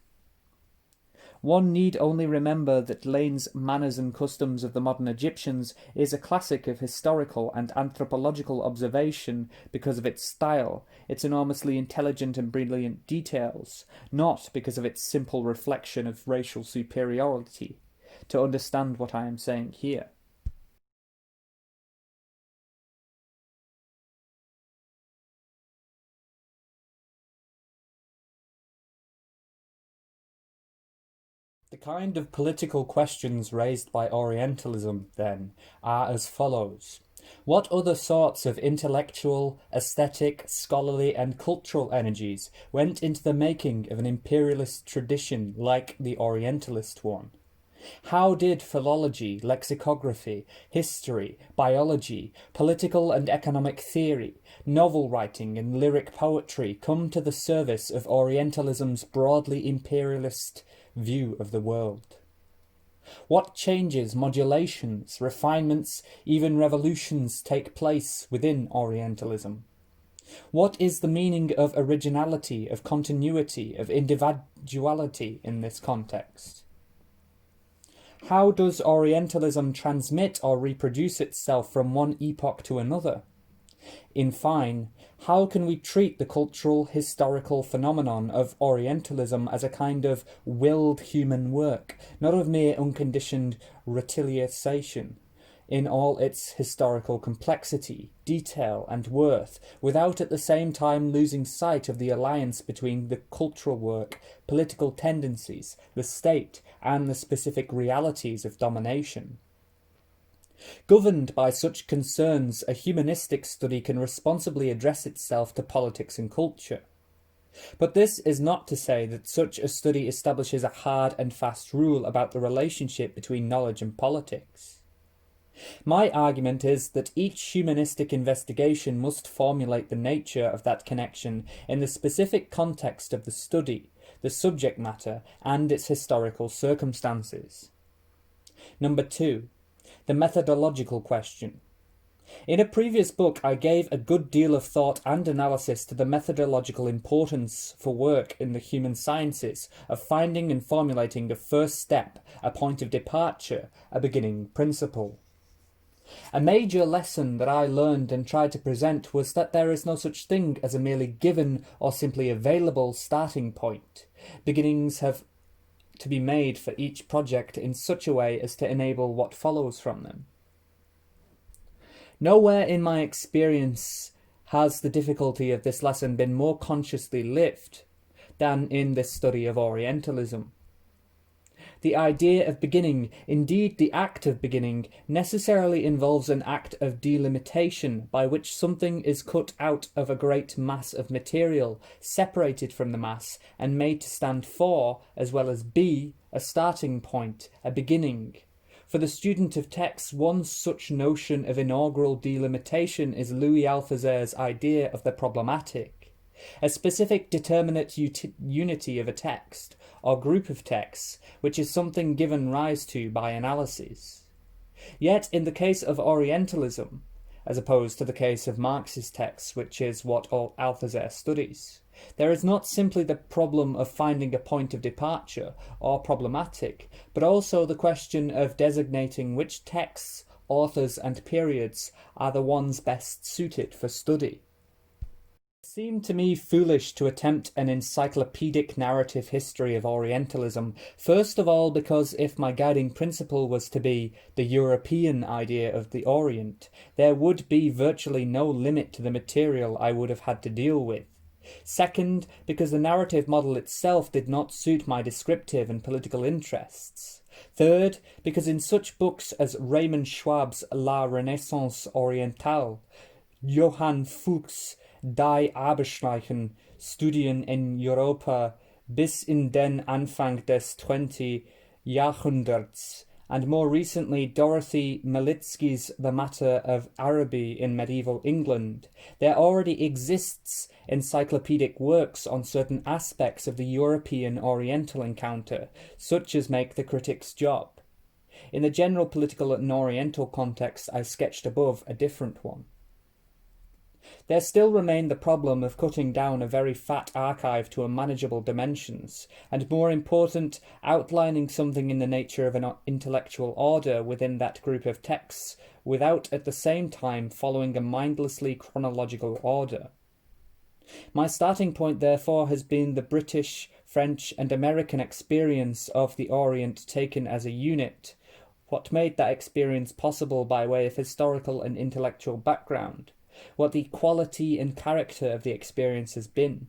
One need only remember that Lane's Manners and Customs of the Modern Egyptians is a classic of historical and anthropological observation because of its style, its enormously intelligent and brilliant details, not because of its simple reflection of racial superiority, to understand what I am saying here. The kind of political questions raised by Orientalism, then, are as follows. What other sorts of intellectual, aesthetic, scholarly, and cultural energies went into the making of an imperialist tradition like the Orientalist one? How did philology, lexicography, history, biology, political and economic theory, novel writing, and lyric poetry come to the service of Orientalism's broadly imperialist view of the world? What changes, modulations, refinements, even revolutions take place within Orientalism? What is the meaning of originality, of continuity, of individuality in this context? How does Orientalism transmit or reproduce itself from one epoch to another? In fine, how can we treat the cultural, historical phenomenon of Orientalism as a kind of willed human work, not of mere unconditioned reticulation, in all its historical complexity, detail, and worth, without at the same time losing sight of the alliance between the cultural work, political tendencies, the state, and the specific realities of domination? Governed by such concerns, a humanistic study can responsibly address itself to politics and culture. But this is not to say that such a study establishes a hard and fast rule about the relationship between knowledge and politics. My argument is that each humanistic investigation must formulate the nature of that connection in the specific context of the study, the subject matter, and its historical circumstances. Number 2. The methodological question. In a previous book, I gave a good deal of thought and analysis to the methodological importance for work in the human sciences of finding and formulating a first step, a point of departure, a beginning principle. A major lesson that I learned and tried to present was that there is no such thing as a merely given or simply available starting point. Beginnings have to be made for each project in such a way as to enable what follows from them. Nowhere in my experience has the difficulty of this lesson been more consciously lived than in this study of Orientalism. The idea of beginning, indeed the act of beginning, necessarily involves an act of delimitation by which something is cut out of a great mass of material, separated from the mass, and made to stand for, as well as be, a starting point, a beginning. For the student of texts, one such notion of inaugural delimitation is Louis Althusser's idea of the problematic, a specific determinate unity of a text, or group of texts, which is something given rise to by analysis. Yet in the case of Orientalism, as opposed to the case of Marxist texts, which is what Althusser studies, there is not simply the problem of finding a point of departure, or problematic, but also the question of designating which texts, authors, and periods are the ones best suited for study. It seemed to me foolish to attempt an encyclopedic narrative history of Orientalism, first of all because if my guiding principle was to be the European idea of the Orient, there would be virtually no limit to the material I would have had to deal with. Second, because the narrative model itself did not suit my descriptive and political interests. Third, because in such books as Raymond Schwab's La Renaissance Orientale, Johann Fuchs' Die Arbeitsschleichen, Studien in Europa bis in den Anfang des 20. Jahrhunderts, and more recently Dorothy Malitsky's The Matter of Araby in Medieval England, there already exists encyclopedic works on certain aspects of the European-Oriental encounter, such as make the critic's job. In the general political and Oriental context I sketched above a different one. There still remained the problem of cutting down a very fat archive to a manageable dimensions, and more important, outlining something in the nature of an intellectual order within that group of texts, without at the same time following a mindlessly chronological order. My starting point, therefore, has been the British, French, and American experience of the Orient taken as a unit, what made that experience possible by way of historical and intellectual background, what the quality and character of the experience has been.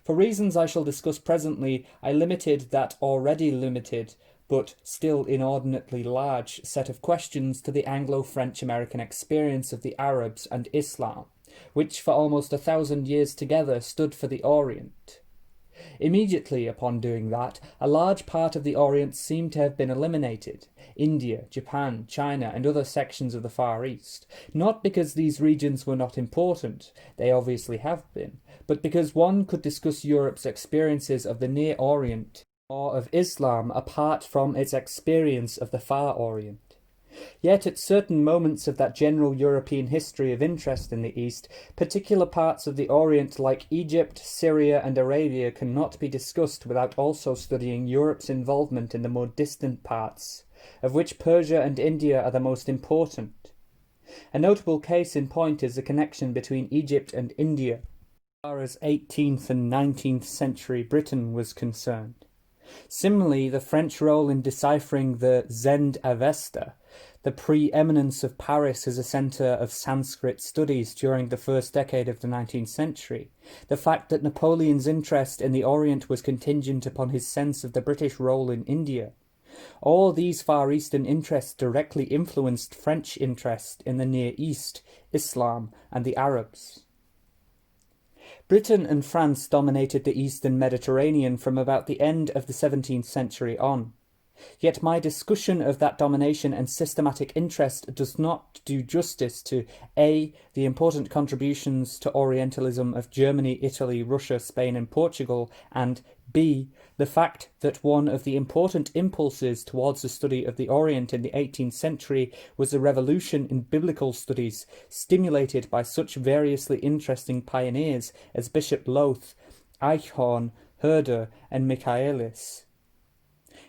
For reasons I shall discuss presently, I limited that already limited, but still inordinately large, set of questions to the Anglo-French-American experience of the Arabs and Islam, which for almost 1,000 years together stood for the Orient. Immediately upon doing that, a large part of the Orient seemed to have been eliminated, India, Japan, China, and other sections of the Far East, not because these regions were not important, they obviously have been, but because one could discuss Europe's experiences of the Near Orient or of Islam apart from its experience of the Far Orient. Yet at certain moments of that general European history of interest in the East, particular parts of the Orient like Egypt, Syria and Arabia cannot be discussed without also studying Europe's involvement in the more distant parts, of which Persia and India are the most important. A notable case in point is the connection between Egypt and India, as far as 18th and 19th century Britain was concerned. Similarly, the French role in deciphering the Zend Avesta, the preeminence of Paris as a centre of Sanskrit studies during the first decade of the 19th century, the fact that Napoleon's interest in the Orient was contingent upon his sense of the British role in India. All these Far Eastern interests directly influenced French interest in the Near East, Islam, and the Arabs. Britain and France dominated the Eastern Mediterranean from about the end of the 17th century on. Yet my discussion of that domination and systematic interest does not do justice to a. the important contributions to Orientalism of Germany, Italy, Russia, Spain and Portugal, and b. the fact that one of the important impulses towards the study of the Orient in the 18th century was a revolution in biblical studies, stimulated by such variously interesting pioneers as Bishop Lowth, Eichhorn, Herder and Michaelis.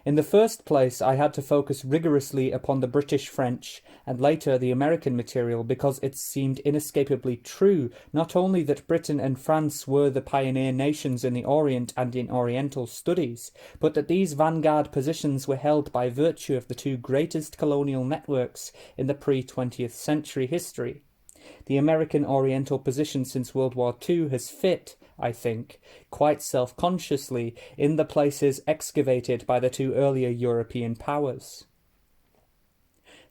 In the first place, I had to focus rigorously upon the British, French, and later the American material because it seemed inescapably true not only that Britain and France were the pioneer nations in the Orient and in Oriental studies, but that these vanguard positions were held by virtue of the two greatest colonial networks in the pre-20th century history. The American Oriental position since World War II has fit, I think, quite self-consciously in the places excavated by the two earlier European powers.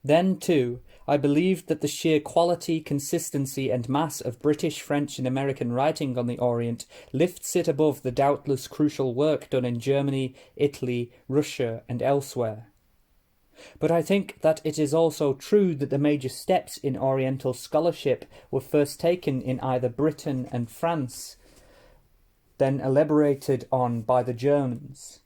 Then, too, I believed that the sheer quality, consistency and mass of British, French and American writing on the Orient lifts it above the doubtless crucial work done in Germany, Italy, Russia and elsewhere. But I think that it is also true that the major steps in Oriental scholarship were first taken in either Britain and France, then elaborated on by the Germans.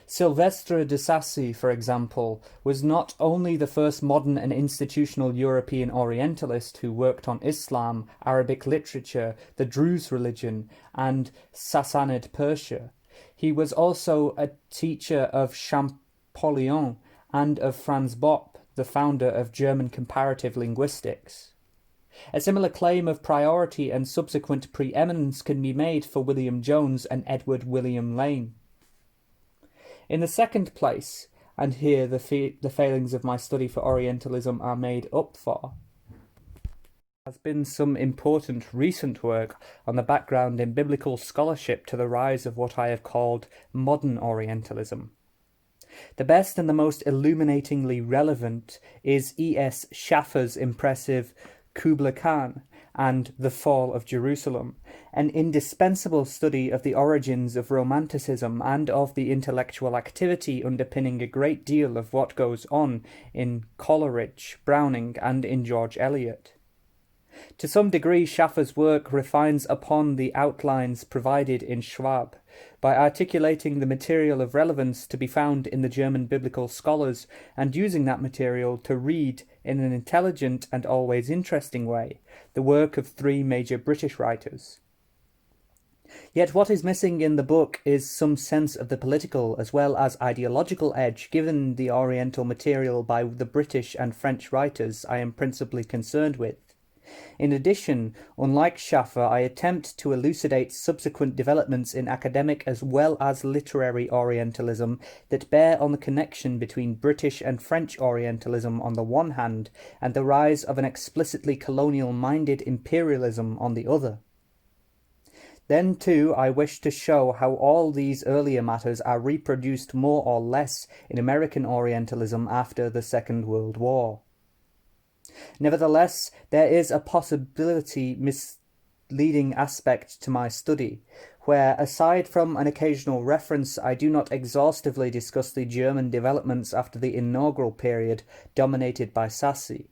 Silvestre de Sacy, for example, was not only the first modern and institutional European Orientalist who worked on Islam, Arabic literature, the Druze religion, and Sassanid Persia. He was also a teacher of Champollion and of Franz Bopp, the founder of German comparative linguistics. A similar claim of priority and subsequent preeminence can be made for William Jones and Edward William Lane. In the second place, and here the failings of my study for Orientalism are made up for, has been some important recent work on the background in biblical scholarship to the rise of what I have called modern Orientalism. The best and the most illuminatingly relevant is E.S. Schaffer's impressive Kubla Khan and The Fall of Jerusalem, an indispensable study of the origins of Romanticism and of the intellectual activity underpinning a great deal of what goes on in Coleridge, Browning, and in George Eliot. To some degree, Schaffer's work refines upon the outlines provided in Schwab, by articulating the material of relevance to be found in the German biblical scholars and using that material to read, in an intelligent and always interesting way, the work of three major British writers. Yet what is missing in the book is some sense of the political as well as ideological edge given the Oriental material by the British and French writers I am principally concerned with. In addition, unlike Schaffer, I attempt to elucidate subsequent developments in academic as well as literary Orientalism that bear on the connection between British and French Orientalism on the one hand, and the rise of an explicitly colonial-minded imperialism on the other. Then, too, I wish to show how all these earlier matters are reproduced more or less in American Orientalism after the Second World War. Nevertheless, there is a possibility misleading aspect to my study, where, aside from an occasional reference, I do not exhaustively discuss the German developments after the inaugural period dominated by Sacy.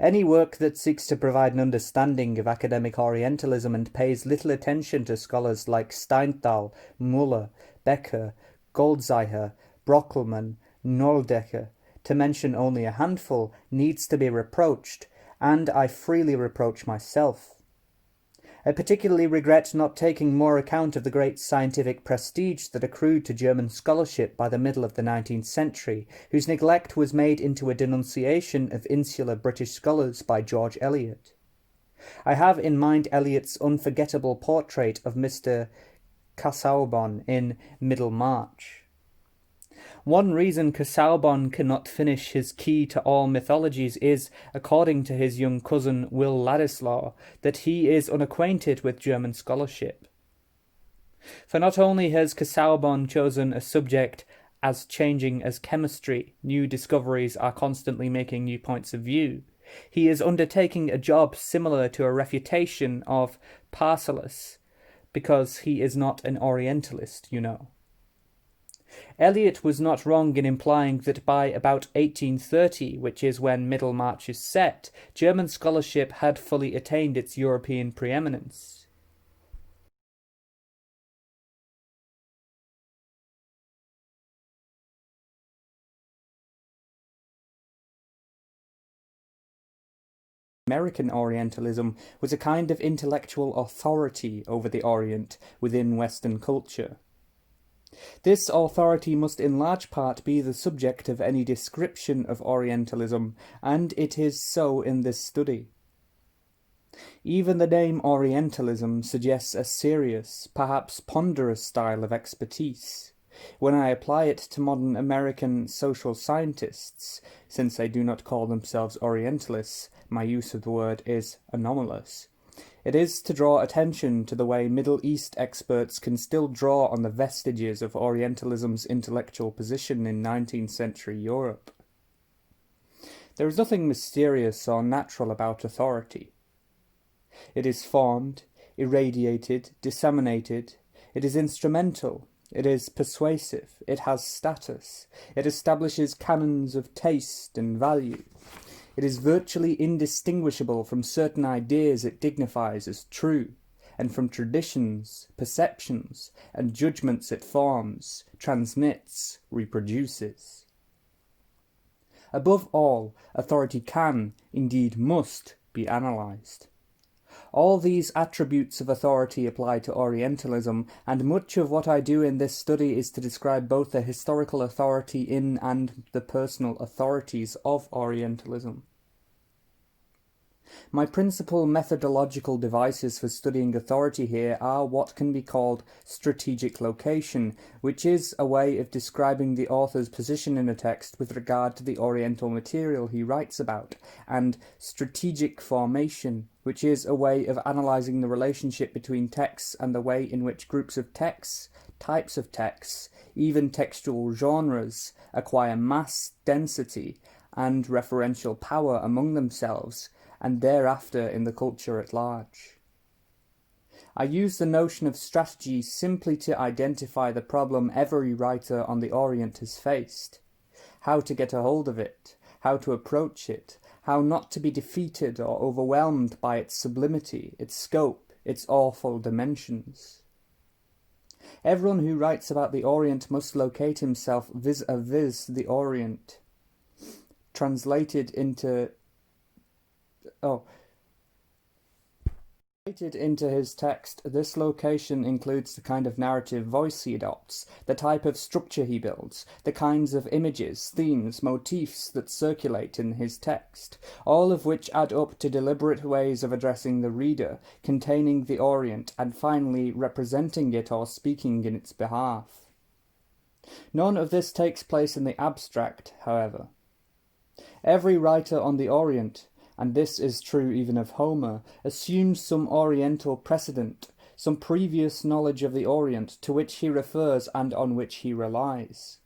Any work that seeks to provide an understanding of academic Orientalism and pays little attention to scholars like Steinthal, Müller, Becker, Goldziher, Brockelmann, Noldecker, to mention only a handful, needs to be reproached, and I freely reproach myself. I particularly regret not taking more account of the great scientific prestige that accrued to German scholarship by the middle of the 19th century, whose neglect was made into a denunciation of insular British scholars by George Eliot. I have in mind Eliot's unforgettable portrait of Mr. Casaubon in Middlemarch. One reason Casaubon cannot finish his Key to All Mythologies is, according to his young cousin Will Ladislaw, that he is unacquainted with German scholarship. For not only has Casaubon chosen a subject as changing as chemistry, new discoveries are constantly making new points of view, he is undertaking a job similar to a refutation of Paracelsus, because he is not an Orientalist, you know. Eliot was not wrong in implying that by about 1830, which is when Middlemarch is set, German scholarship had fully attained its European preeminence. American Orientalism was a kind of intellectual authority over the Orient within Western culture. This authority must in large part be the subject of any description of Orientalism, and it is so in this study. Even the name Orientalism suggests a serious, perhaps ponderous style of expertise. When I apply it to modern American social scientists, since they do not call themselves Orientalists, my use of the word is anomalous. It is to draw attention to the way Middle East experts can still draw on the vestiges of Orientalism's intellectual position in 19th century Europe. There is nothing mysterious or natural about authority. It is formed, irradiated, disseminated. It is instrumental. It is persuasive. It has status. It establishes canons of taste and value. It is virtually indistinguishable from certain ideas it dignifies as true, and from traditions, perceptions, and judgments it forms, transmits, reproduces. Above all, authority can, indeed must, be analysed. All these attributes of authority apply to Orientalism, and much of what I do in this study is to describe both the historical authority in and the personal authorities of Orientalism. My principal methodological devices for studying authority here are what can be called strategic location, which is a way of describing the author's position in a text with regard to the Oriental material he writes about, and strategic formation, which is a way of analysing the relationship between texts and the way in which groups of texts, types of texts, even textual genres, acquire mass, density, and referential power among themselves, and thereafter in the culture at large. I use the notion of strategy simply to identify the problem every writer on the Orient has faced: how to get a hold of it, how to approach it, how not to be defeated or overwhelmed by its sublimity, its scope, its awful dimensions. Everyone who writes about the Orient must locate himself vis-a-vis the Orient. Translated into his text, this location includes the kind of narrative voice he adopts, the type of structure he builds, the kinds of images, themes, motifs that circulate in his text, all of which add up to deliberate ways of addressing the reader, containing the Orient, and finally representing it or speaking in its behalf. None of this takes place in the abstract, however. Every writer on the Orient, and this is true even of Homer, assumes some Oriental precedent, some previous knowledge of the Orient to which he refers and on which he relies.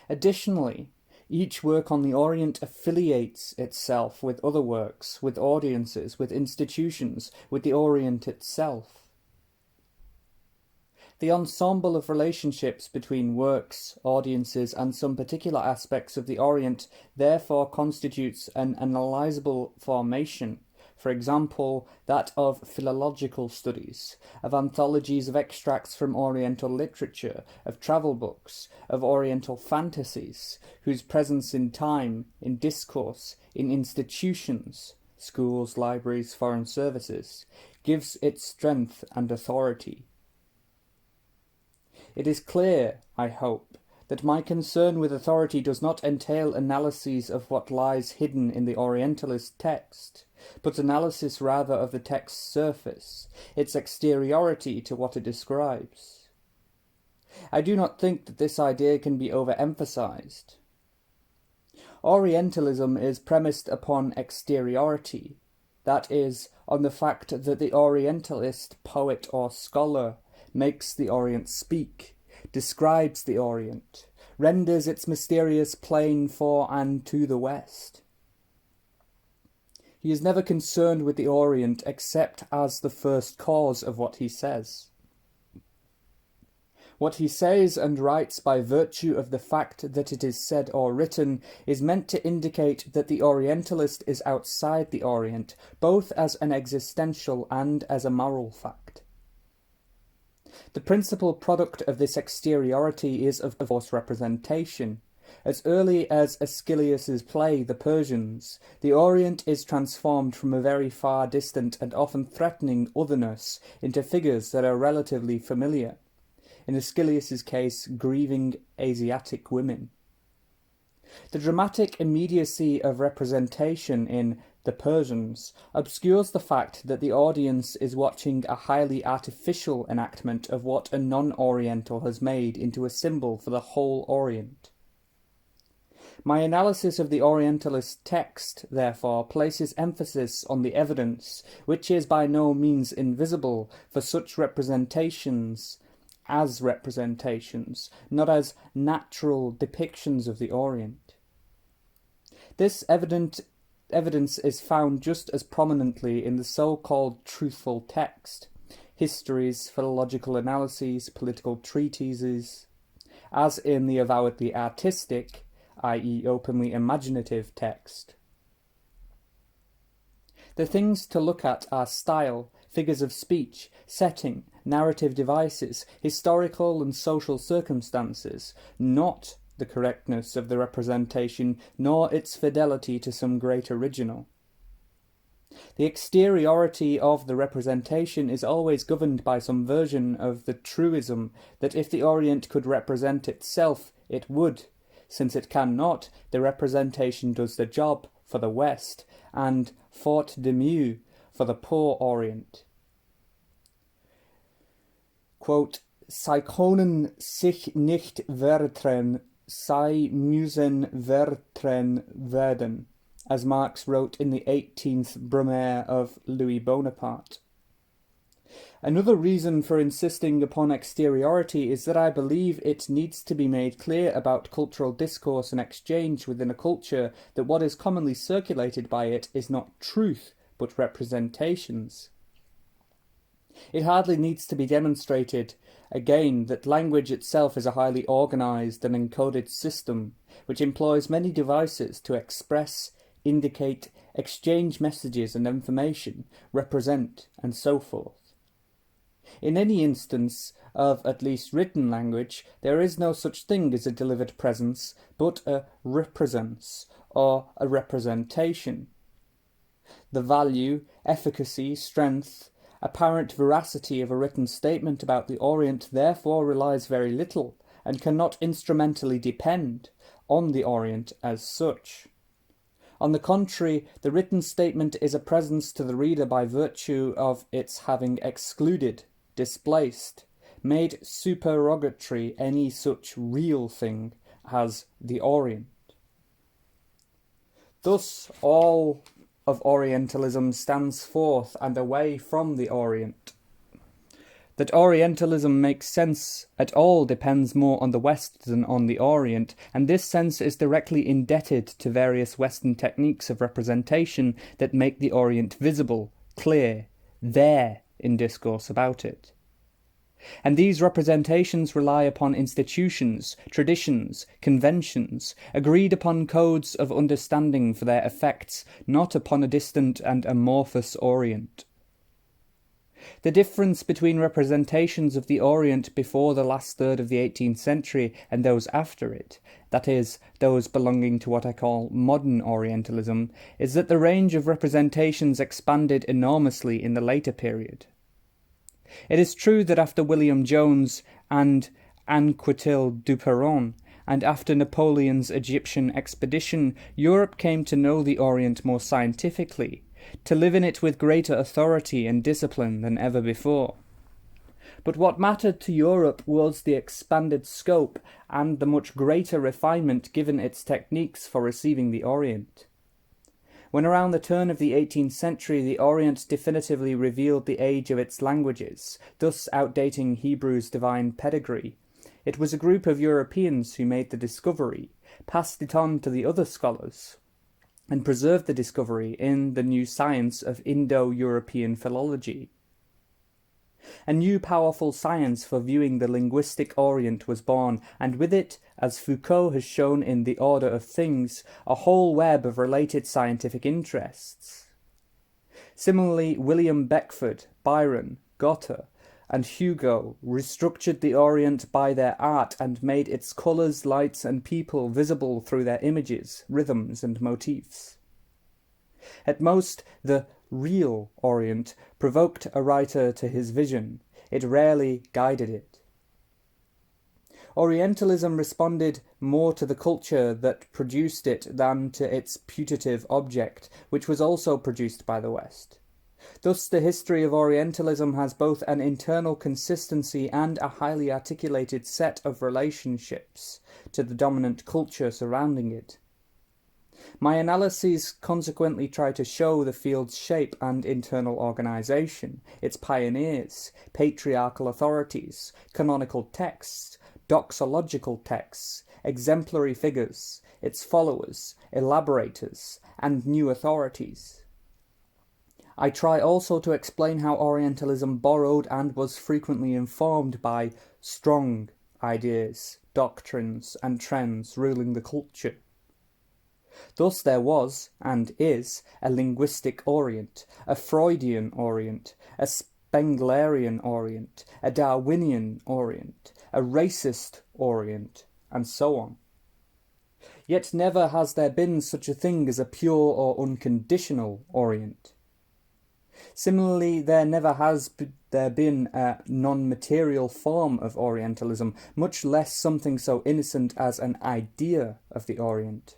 Additionally, each work on the Orient affiliates itself with other works, with audiences, with institutions, with the Orient itself. The ensemble of relationships between works, audiences, and some particular aspects of the Orient therefore constitutes an analysable formation, for example, that of philological studies, of anthologies of extracts from Oriental literature, of travel books, of Oriental fantasies, whose presence in time, in discourse, in institutions, schools, libraries, foreign services, gives it strength and authority. It is clear, I hope, that my concern with authority does not entail analyses of what lies hidden in the Orientalist text, but analysis rather of the text's surface, its exteriority to what it describes. I do not think that this idea can be overemphasized. Orientalism is premised upon exteriority, that is, on the fact that the Orientalist poet or scholar makes the Orient speak, describes the Orient, renders its mysterious plain for and to the West. He is never concerned with the Orient except as the first cause of what he says. What he says and writes by virtue of the fact that it is said or written is meant to indicate that the Orientalist is outside the Orient, both as an existential and as a moral fact. The principal product of this exteriority is, of course, representation. As early as Aeschylus's play, The Persians, the Orient is transformed from a very far distant and often threatening otherness into figures that are relatively familiar. In Aeschylus's case, grieving Asiatic women. The dramatic immediacy of representation in The Persians obscures the fact that the audience is watching a highly artificial enactment of what a non-Oriental has made into a symbol for the whole Orient. My analysis of the Orientalist text, therefore, places emphasis on the evidence, which is by no means invisible, for such representations as representations, not as natural depictions of the Orient. This evidence is found just as prominently in the so-called truthful text, histories, philological analyses, political treatises, as in the avowedly artistic, i.e. openly imaginative text. The things to look at are style, figures of speech, setting, narrative devices, historical and social circumstances, not the correctness of the representation, nor its fidelity to some great original. The exteriority of the representation is always governed by some version of the truism that if the Orient could represent itself, it would. Since it cannot, the representation does the job for the West, and faute de mieux for the poor Orient. Quote, "Sie können sich nicht wehren, sie müssen wehren werden," as Marx wrote in the 18th Brumaire of Louis Bonaparte. Another reason for insisting upon exteriority is that I believe it needs to be made clear about cultural discourse and exchange within a culture that what is commonly circulated by it is not truth, but representations. It hardly needs to be demonstrated, again, that language itself is a highly organized and encoded system, which employs many devices to express, indicate, exchange messages and information, represent, and so forth. In any instance of at least written language, there is no such thing as a delivered presence, but a represence, or a representation. The value, efficacy, strength, apparent veracity of a written statement about the Orient therefore relies very little, and cannot instrumentally depend, on the Orient as such. On the contrary, the written statement is a presence to the reader by virtue of its having excluded, displaced, made supererogatory any such real thing as the Orient. Thus all of Orientalism stands forth and away from the Orient. That Orientalism makes sense at all depends more on the West than on the Orient, and this sense is directly indebted to various Western techniques of representation that make the Orient visible, clear, there in discourse about it. And these representations rely upon institutions, traditions, conventions, agreed upon codes of understanding for their effects, not upon a distant and amorphous Orient. The difference between representations of the Orient before the last third of the 18th century and those after it, that is, those belonging to what I call modern Orientalism, is that the range of representations expanded enormously in the later period. It is true that after William Jones and Anquetil Duperron, and after Napoleon's Egyptian expedition, Europe came to know the Orient more scientifically, to live in it with greater authority and discipline than ever before. But what mattered to Europe was the expanded scope and the much greater refinement given its techniques for receiving the Orient. When around the turn of the 18th century the Orient definitively revealed the age of its languages, thus outdating Hebrew's divine pedigree, it was a group of Europeans who made the discovery, passed it on to the other scholars, and preserved the discovery in the new science of Indo-European philology. A new powerful science for viewing the linguistic Orient was born, and with it, as Foucault has shown in The Order of Things, a whole web of related scientific interests. Similarly, William Beckford, Byron, Goethe, and Hugo restructured the Orient by their art and made its colours, lights, and people visible through their images, rhythms, and motifs. At most, the real Orient provoked a writer to his vision. It rarely guided it. Orientalism responded more to the culture that produced it than to its putative object, which was also produced by the West. Thus, the history of Orientalism has both an internal consistency and a highly articulated set of relationships to the dominant culture surrounding it. My analyses consequently try to show the field's shape and internal organisation, its pioneers, patriarchal authorities, canonical texts, doxological texts, exemplary figures, its followers, elaborators, and new authorities. I try also to explain how Orientalism borrowed and was frequently informed by strong ideas, doctrines, and trends ruling the culture. Thus there was, and is, a linguistic Orient, a Freudian Orient, a Spenglerian Orient, a Darwinian Orient, a racist Orient, and so on. Yet never has there been such a thing as a pure or unconditional Orient. Similarly, there never has there been a non-material form of Orientalism, much less something so innocent as an idea of the Orient.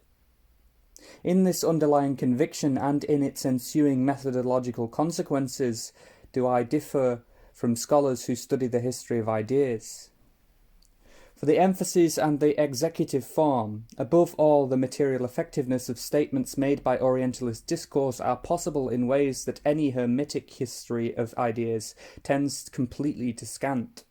In this underlying conviction and in its ensuing methodological consequences do I differ from scholars who study the history of ideas. For the emphasis and the executive form, above all the material effectiveness of statements made by Orientalist discourse are possible in ways that any hermetic history of ideas tends completely to scant.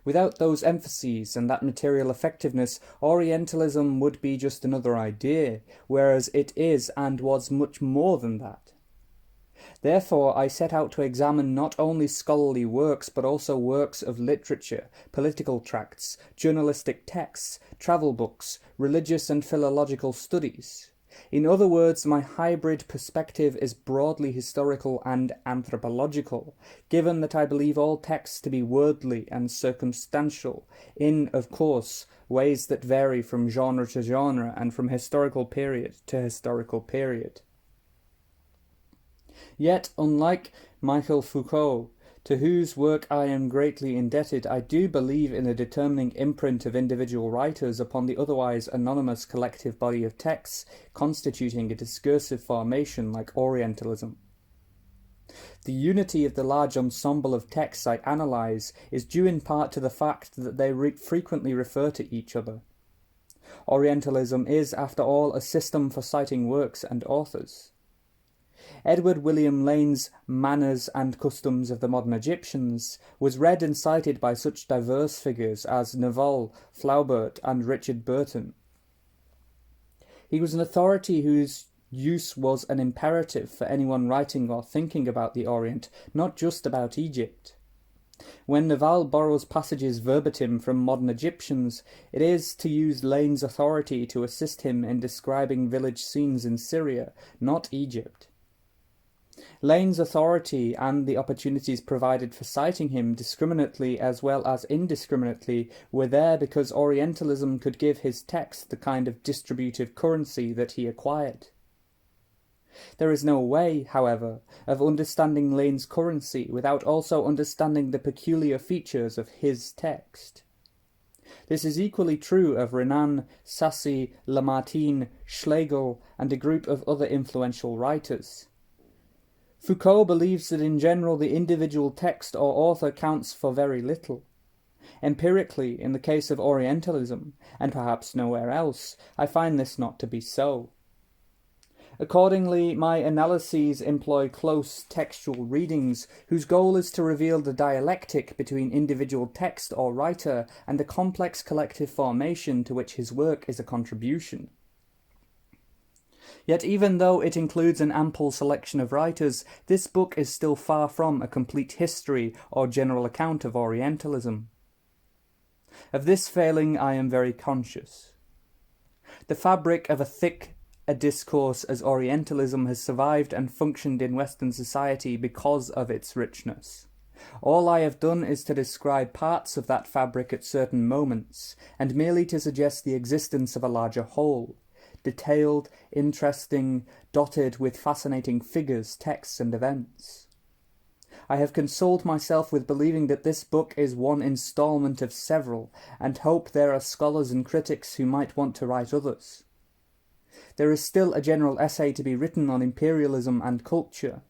Without those emphases and that material effectiveness, Orientalism would be just another idea, whereas it is and was much more than that. Therefore, I set out to examine not only scholarly works, but also works of literature, political tracts, journalistic texts, travel books, religious and philological studies. In other words, my hybrid perspective is broadly historical and anthropological, given that I believe all texts to be wordly and circumstantial, in, of course, ways that vary from genre to genre and from historical period to historical period. Yet, unlike Michel Foucault, to whose work I am greatly indebted, I do believe in a determining imprint of individual writers upon the otherwise anonymous collective body of texts constituting a discursive formation like Orientalism. The unity of the large ensemble of texts I analyse is due in part to the fact that they frequently refer to each other. Orientalism is, after all, a system for citing works and authors. Edward William Lane's Manners and Customs of the Modern Egyptians was read and cited by such diverse figures as Navall, Flaubert, and Richard Burton. He was an authority whose use was an imperative for anyone writing or thinking about the Orient, not just about Egypt. When Naval borrows passages verbatim from modern Egyptians, it is to use Lane's authority to assist him in describing village scenes in Syria, not Egypt. Lane's authority and the opportunities provided for citing him discriminately as well as indiscriminately were there because Orientalism could give his text the kind of distributive currency that he acquired. There is no way, however, of understanding Lane's currency without also understanding the peculiar features of his text. This is equally true of Renan, Sassy, Lamartine, Schlegel, and a group of other influential writers. Foucault believes that in general the individual text or author counts for very little. Empirically, in the case of Orientalism, and perhaps nowhere else, I find this not to be so. Accordingly, my analyses employ close textual readings whose goal is to reveal the dialectic between individual text or writer and the complex collective formation to which his work is a contribution. Yet even though it includes an ample selection of writers, this book is still far from a complete history or general account of Orientalism. Of this failing I am very conscious. The fabric of a discourse as Orientalism has survived and functioned in Western society because of its richness. All I have done is to describe parts of that fabric at certain moments, and merely to suggest the existence of a larger whole, detailed, interesting, dotted with fascinating figures, texts, and events. I have consoled myself with believing that this book is one installment of several, and hope there are scholars and critics who might want to write others. There is still a general essay to be written on imperialism and culture.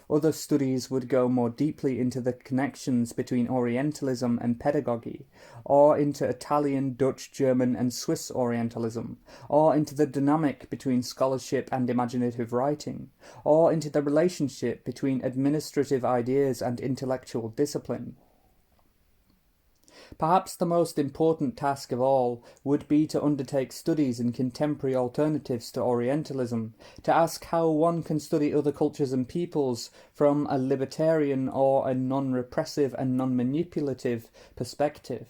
Other studies would go more deeply into the connections between Orientalism and pedagogy, or into Italian, Dutch, German, and Swiss Orientalism, or into the dynamic between scholarship and imaginative writing, or into the relationship between administrative ideas and intellectual discipline. Perhaps the most important task of all would be to undertake studies in contemporary alternatives to Orientalism, to ask how one can study other cultures and peoples from a libertarian or a non-repressive and non-manipulative perspective.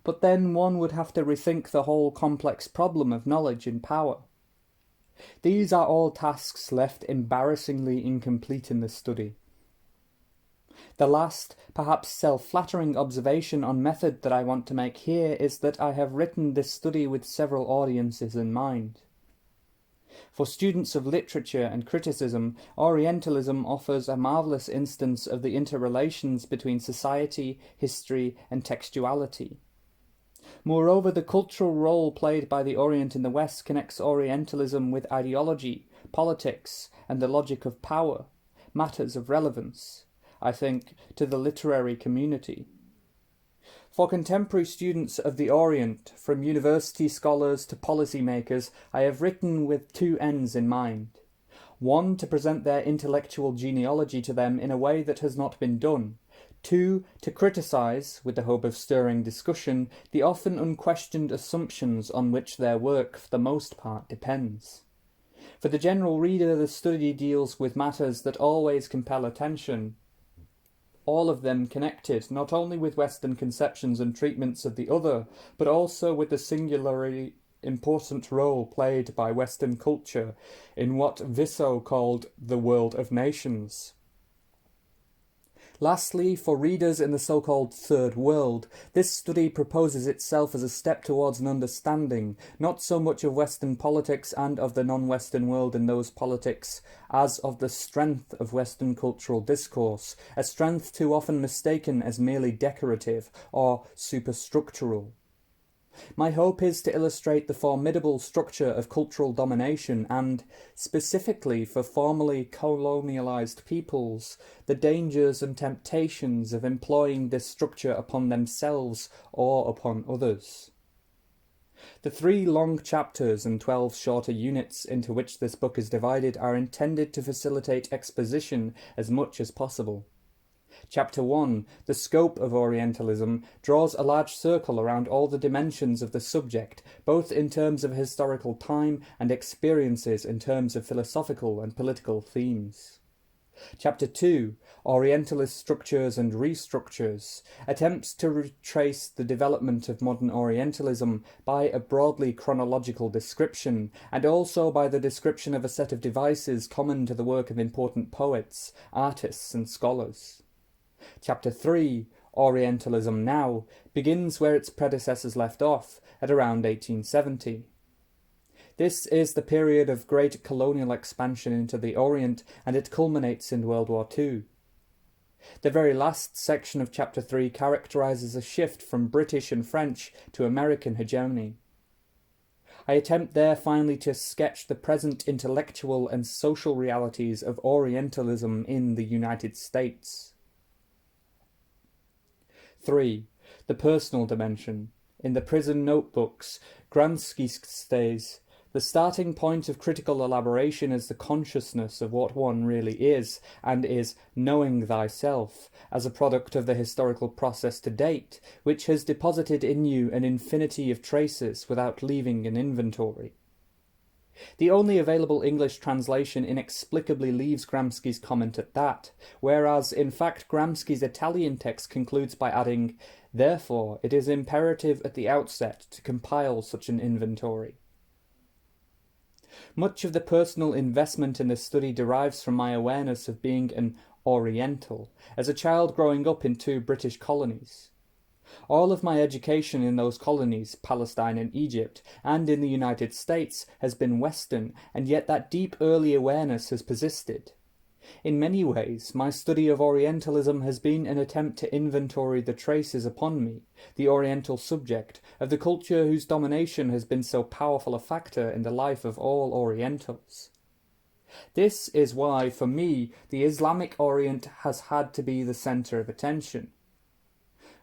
But then one would have to rethink the whole complex problem of knowledge and power. These are all tasks left embarrassingly incomplete in this study. The last, perhaps self-flattering observation on method that I want to make here is that I have written this study with several audiences in mind. For students of literature and criticism, Orientalism offers a marvellous instance of the interrelations between society, history, and textuality. Moreover, the cultural role played by the Orient in the West connects Orientalism with ideology, politics, and the logic of power, matters of relevance, I think, to the literary community. For contemporary students of the Orient, from university scholars to policymakers, I have written with two ends in mind. One, to present their intellectual genealogy to them in a way that has not been done. Two, to criticise, with the hope of stirring discussion, the often unquestioned assumptions on which their work for the most part depends. For the general reader, the study deals with matters that always compel attention, all of them connected not only with Western conceptions and treatments of the other, but also with the singularly important role played by Western culture in what Visso called the world of nations. Lastly, for readers in the so-called Third World, this study proposes itself as a step towards an understanding, not so much of Western politics and of the non-Western world in those politics, as of the strength of Western cultural discourse, a strength too often mistaken as merely decorative or superstructural. My hope is to illustrate the formidable structure of cultural domination and, specifically for formerly colonialized peoples, the dangers and temptations of employing this structure upon themselves or upon others. The 3 long chapters and 12 shorter units into which this book is divided are intended to facilitate exposition as much as possible. Chapter 1, the scope of Orientalism, draws a large circle around all the dimensions of the subject, both in terms of historical time and experiences in terms of philosophical and political themes. Chapter 2, Orientalist Structures and Restructures, attempts to retrace the development of modern Orientalism by a broadly chronological description, and also by the description of a set of devices common to the work of important poets, artists and scholars. Chapter 3, Orientalism Now, begins where its predecessors left off, at around 1870. This is the period of great colonial expansion into the Orient, and it culminates in World War II. The very last section of Chapter 3 characterises a shift from British and French to American hegemony. I attempt there finally to sketch the present intellectual and social realities of Orientalism in the United States. 3. The personal dimension. In the prison notebooks, Gramsci states, "The starting point of critical elaboration is the consciousness of what one really is, and is knowing thyself, as a product of the historical process to date, which has deposited in you an infinity of traces without leaving an inventory." The only available English translation inexplicably leaves Gramsci's comment at that, whereas in fact Gramsci's Italian text concludes by adding, "Therefore it is imperative at the outset to compile such an inventory." Much of the personal investment in this study derives from my awareness of being an Oriental, as a child growing up in 2 British colonies. All of my education in those colonies, Palestine and Egypt, and in the United States, has been Western, and yet that deep early awareness has persisted. In many ways, my study of Orientalism has been an attempt to inventory the traces upon me, the Oriental subject, of the culture whose domination has been so powerful a factor in the life of all Orientals. This is why, for me, the Islamic Orient has had to be the centre of attention.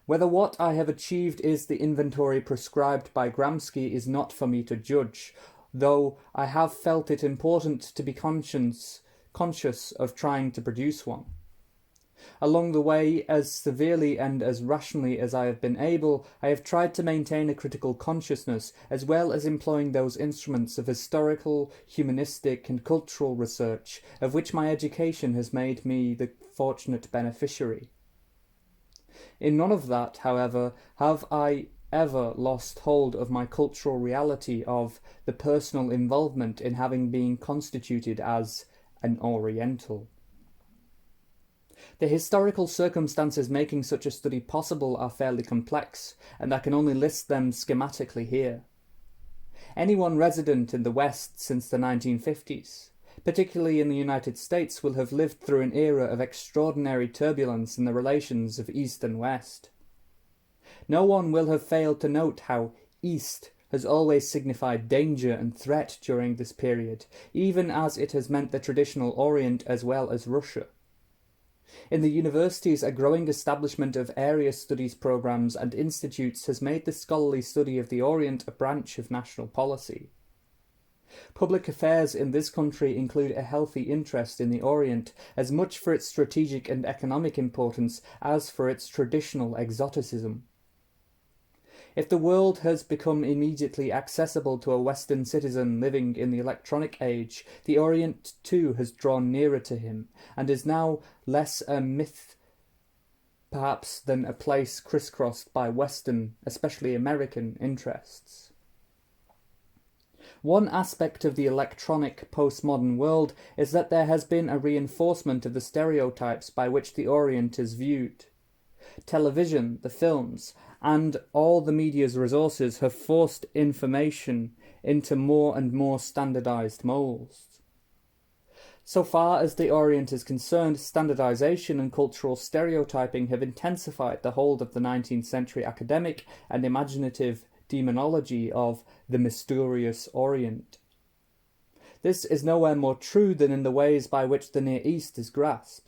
Whether what I have achieved is the inventory prescribed by Gramsci is not for me to judge, though I have felt it important to be conscious of trying to produce one. Along the way, as severely and as rationally as I have been able, I have tried to maintain a critical consciousness, as well as employing those instruments of historical, humanistic and cultural research, of which my education has made me the fortunate beneficiary. In none of that, however, have I ever lost hold of my cultural reality of the personal involvement in having been constituted as an Oriental. The historical circumstances making such a study possible are fairly complex, and I can only list them schematically here. Anyone resident in the West since the 1950s, particularly in the United States, will have lived through an era of extraordinary turbulence in the relations of East and West. No one will have failed to note how East has always signified danger and threat during this period, even as it has meant the traditional Orient as well as Russia. In the universities, a growing establishment of area studies programs and institutes has made the scholarly study of the Orient a branch of national policy. Public affairs in this country include a healthy interest in the Orient, as much for its strategic and economic importance as for its traditional exoticism. If the world has become immediately accessible to a Western citizen living in the electronic age, the Orient too has drawn nearer to him, and is now less a myth perhaps than a place crisscrossed by Western, especially American, interests. One aspect of the electronic postmodern world is that there has been a reinforcement of the stereotypes by which the Orient is viewed. Television, the films, and all the media's resources have forced information into more and more standardized molds. So far as the Orient is concerned, standardization and cultural stereotyping have intensified the hold of the 19th century academic and imaginative demonology of the mysterious Orient. This is nowhere more true than in the ways by which the Near East is grasped.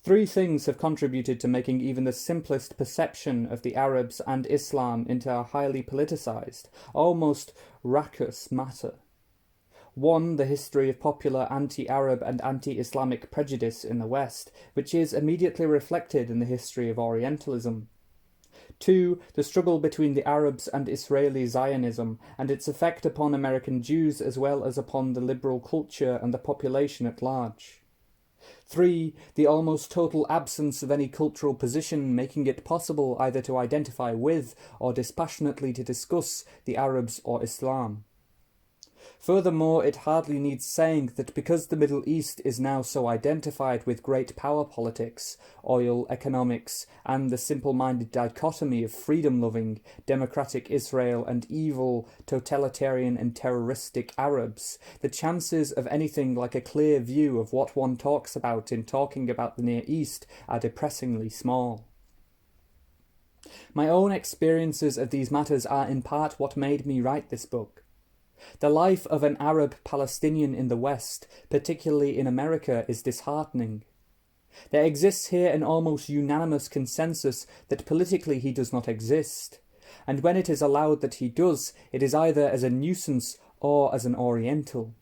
3 things have contributed to making even the simplest perception of the Arabs and Islam into a highly politicized, almost raucous matter. 1. The history of popular anti-Arab and anti-Islamic prejudice in the West, which is immediately reflected in the history of Orientalism. 2. The struggle between the Arabs and Israeli Zionism, and its effect upon American Jews as well as upon the liberal culture and the population at large. 3. The almost total absence of any cultural position, making it possible either to identify with or dispassionately to discuss the Arabs or Islam. Furthermore, it hardly needs saying that because the Middle East is now so identified with great power politics, oil, economics, and the simple-minded dichotomy of freedom-loving, democratic Israel and evil, totalitarian and terroristic Arabs, the chances of anything like a clear view of what one talks about in talking about the Near East are depressingly small. My own experiences of these matters are in part what made me write this book. The life of an Arab Palestinian in the West, particularly in America, is disheartening. There exists here an almost unanimous consensus that politically he does not exist, and when it is allowed that he does, it is either as a nuisance or as an Oriental.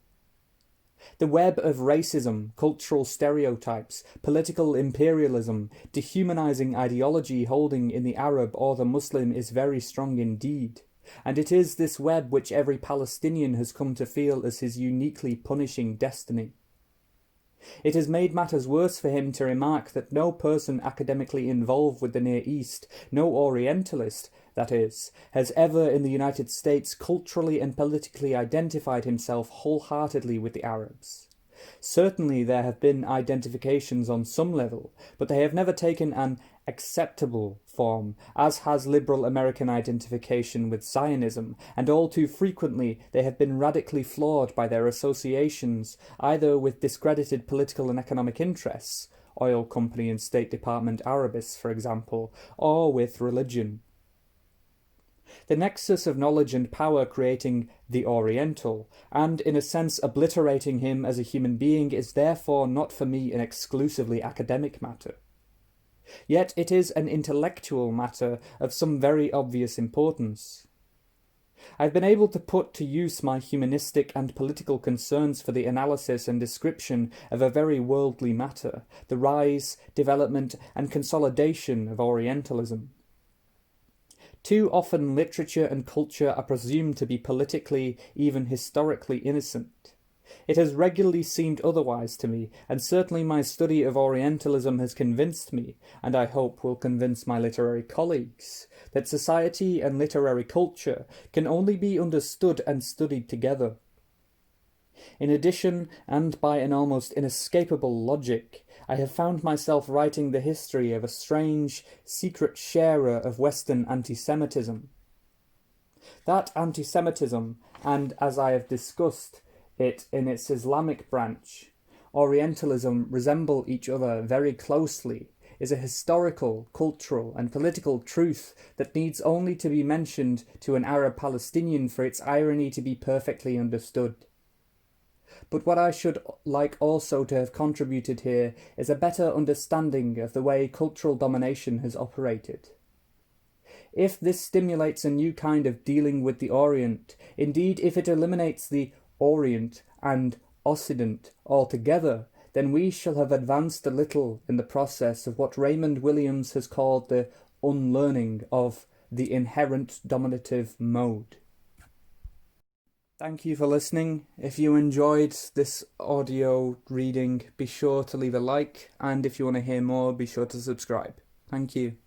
The web of racism, cultural stereotypes, political imperialism, dehumanizing ideology holding in the Arab or the Muslim is very strong indeed. And it is this web which every Palestinian has come to feel as his uniquely punishing destiny. It has made matters worse for him to remark that no person academically involved with the Near East, no Orientalist, that is, has ever in the United States culturally and politically identified himself wholeheartedly with the Arabs. Certainly there have been identifications on some level, but they have never taken an acceptable form, as has liberal American identification with Zionism, and all too frequently they have been radically flawed by their associations, either with discredited political and economic interests, oil company and State Department Arabists, for example, or with religion. The nexus of knowledge and power creating the Oriental, and in a sense obliterating him as a human being, is therefore not for me an exclusively academic matter. Yet it is an intellectual matter of some very obvious importance. I've been able to put to use my humanistic and political concerns for the analysis and description of a very worldly matter, the rise, development, and consolidation of Orientalism. Too often literature and culture are presumed to be politically, even historically innocent. It has regularly seemed otherwise to me, and certainly my study of Orientalism has convinced me, and I hope will convince my literary colleagues, that society and literary culture can only be understood and studied together. In addition, and by an almost inescapable logic, I have found myself writing the history of a strange, secret sharer of Western anti-Semitism. That anti-Semitism, and as I have discussed it in its Islamic branch, Orientalism resemble each other very closely, is a historical, cultural, and political truth that needs only to be mentioned to an Arab Palestinian for its irony to be perfectly understood. But what I should like also to have contributed here is a better understanding of the way cultural domination has operated. If this stimulates a new kind of dealing with the Orient, indeed if it eliminates the Orient and Occident altogether, then we shall have advanced a little in the process of what Raymond Williams has called the unlearning of the inherent dominative mode. Thank you for listening. If you enjoyed this audio reading, be sure to leave a like, and if you want to hear more, be sure to subscribe. Thank you.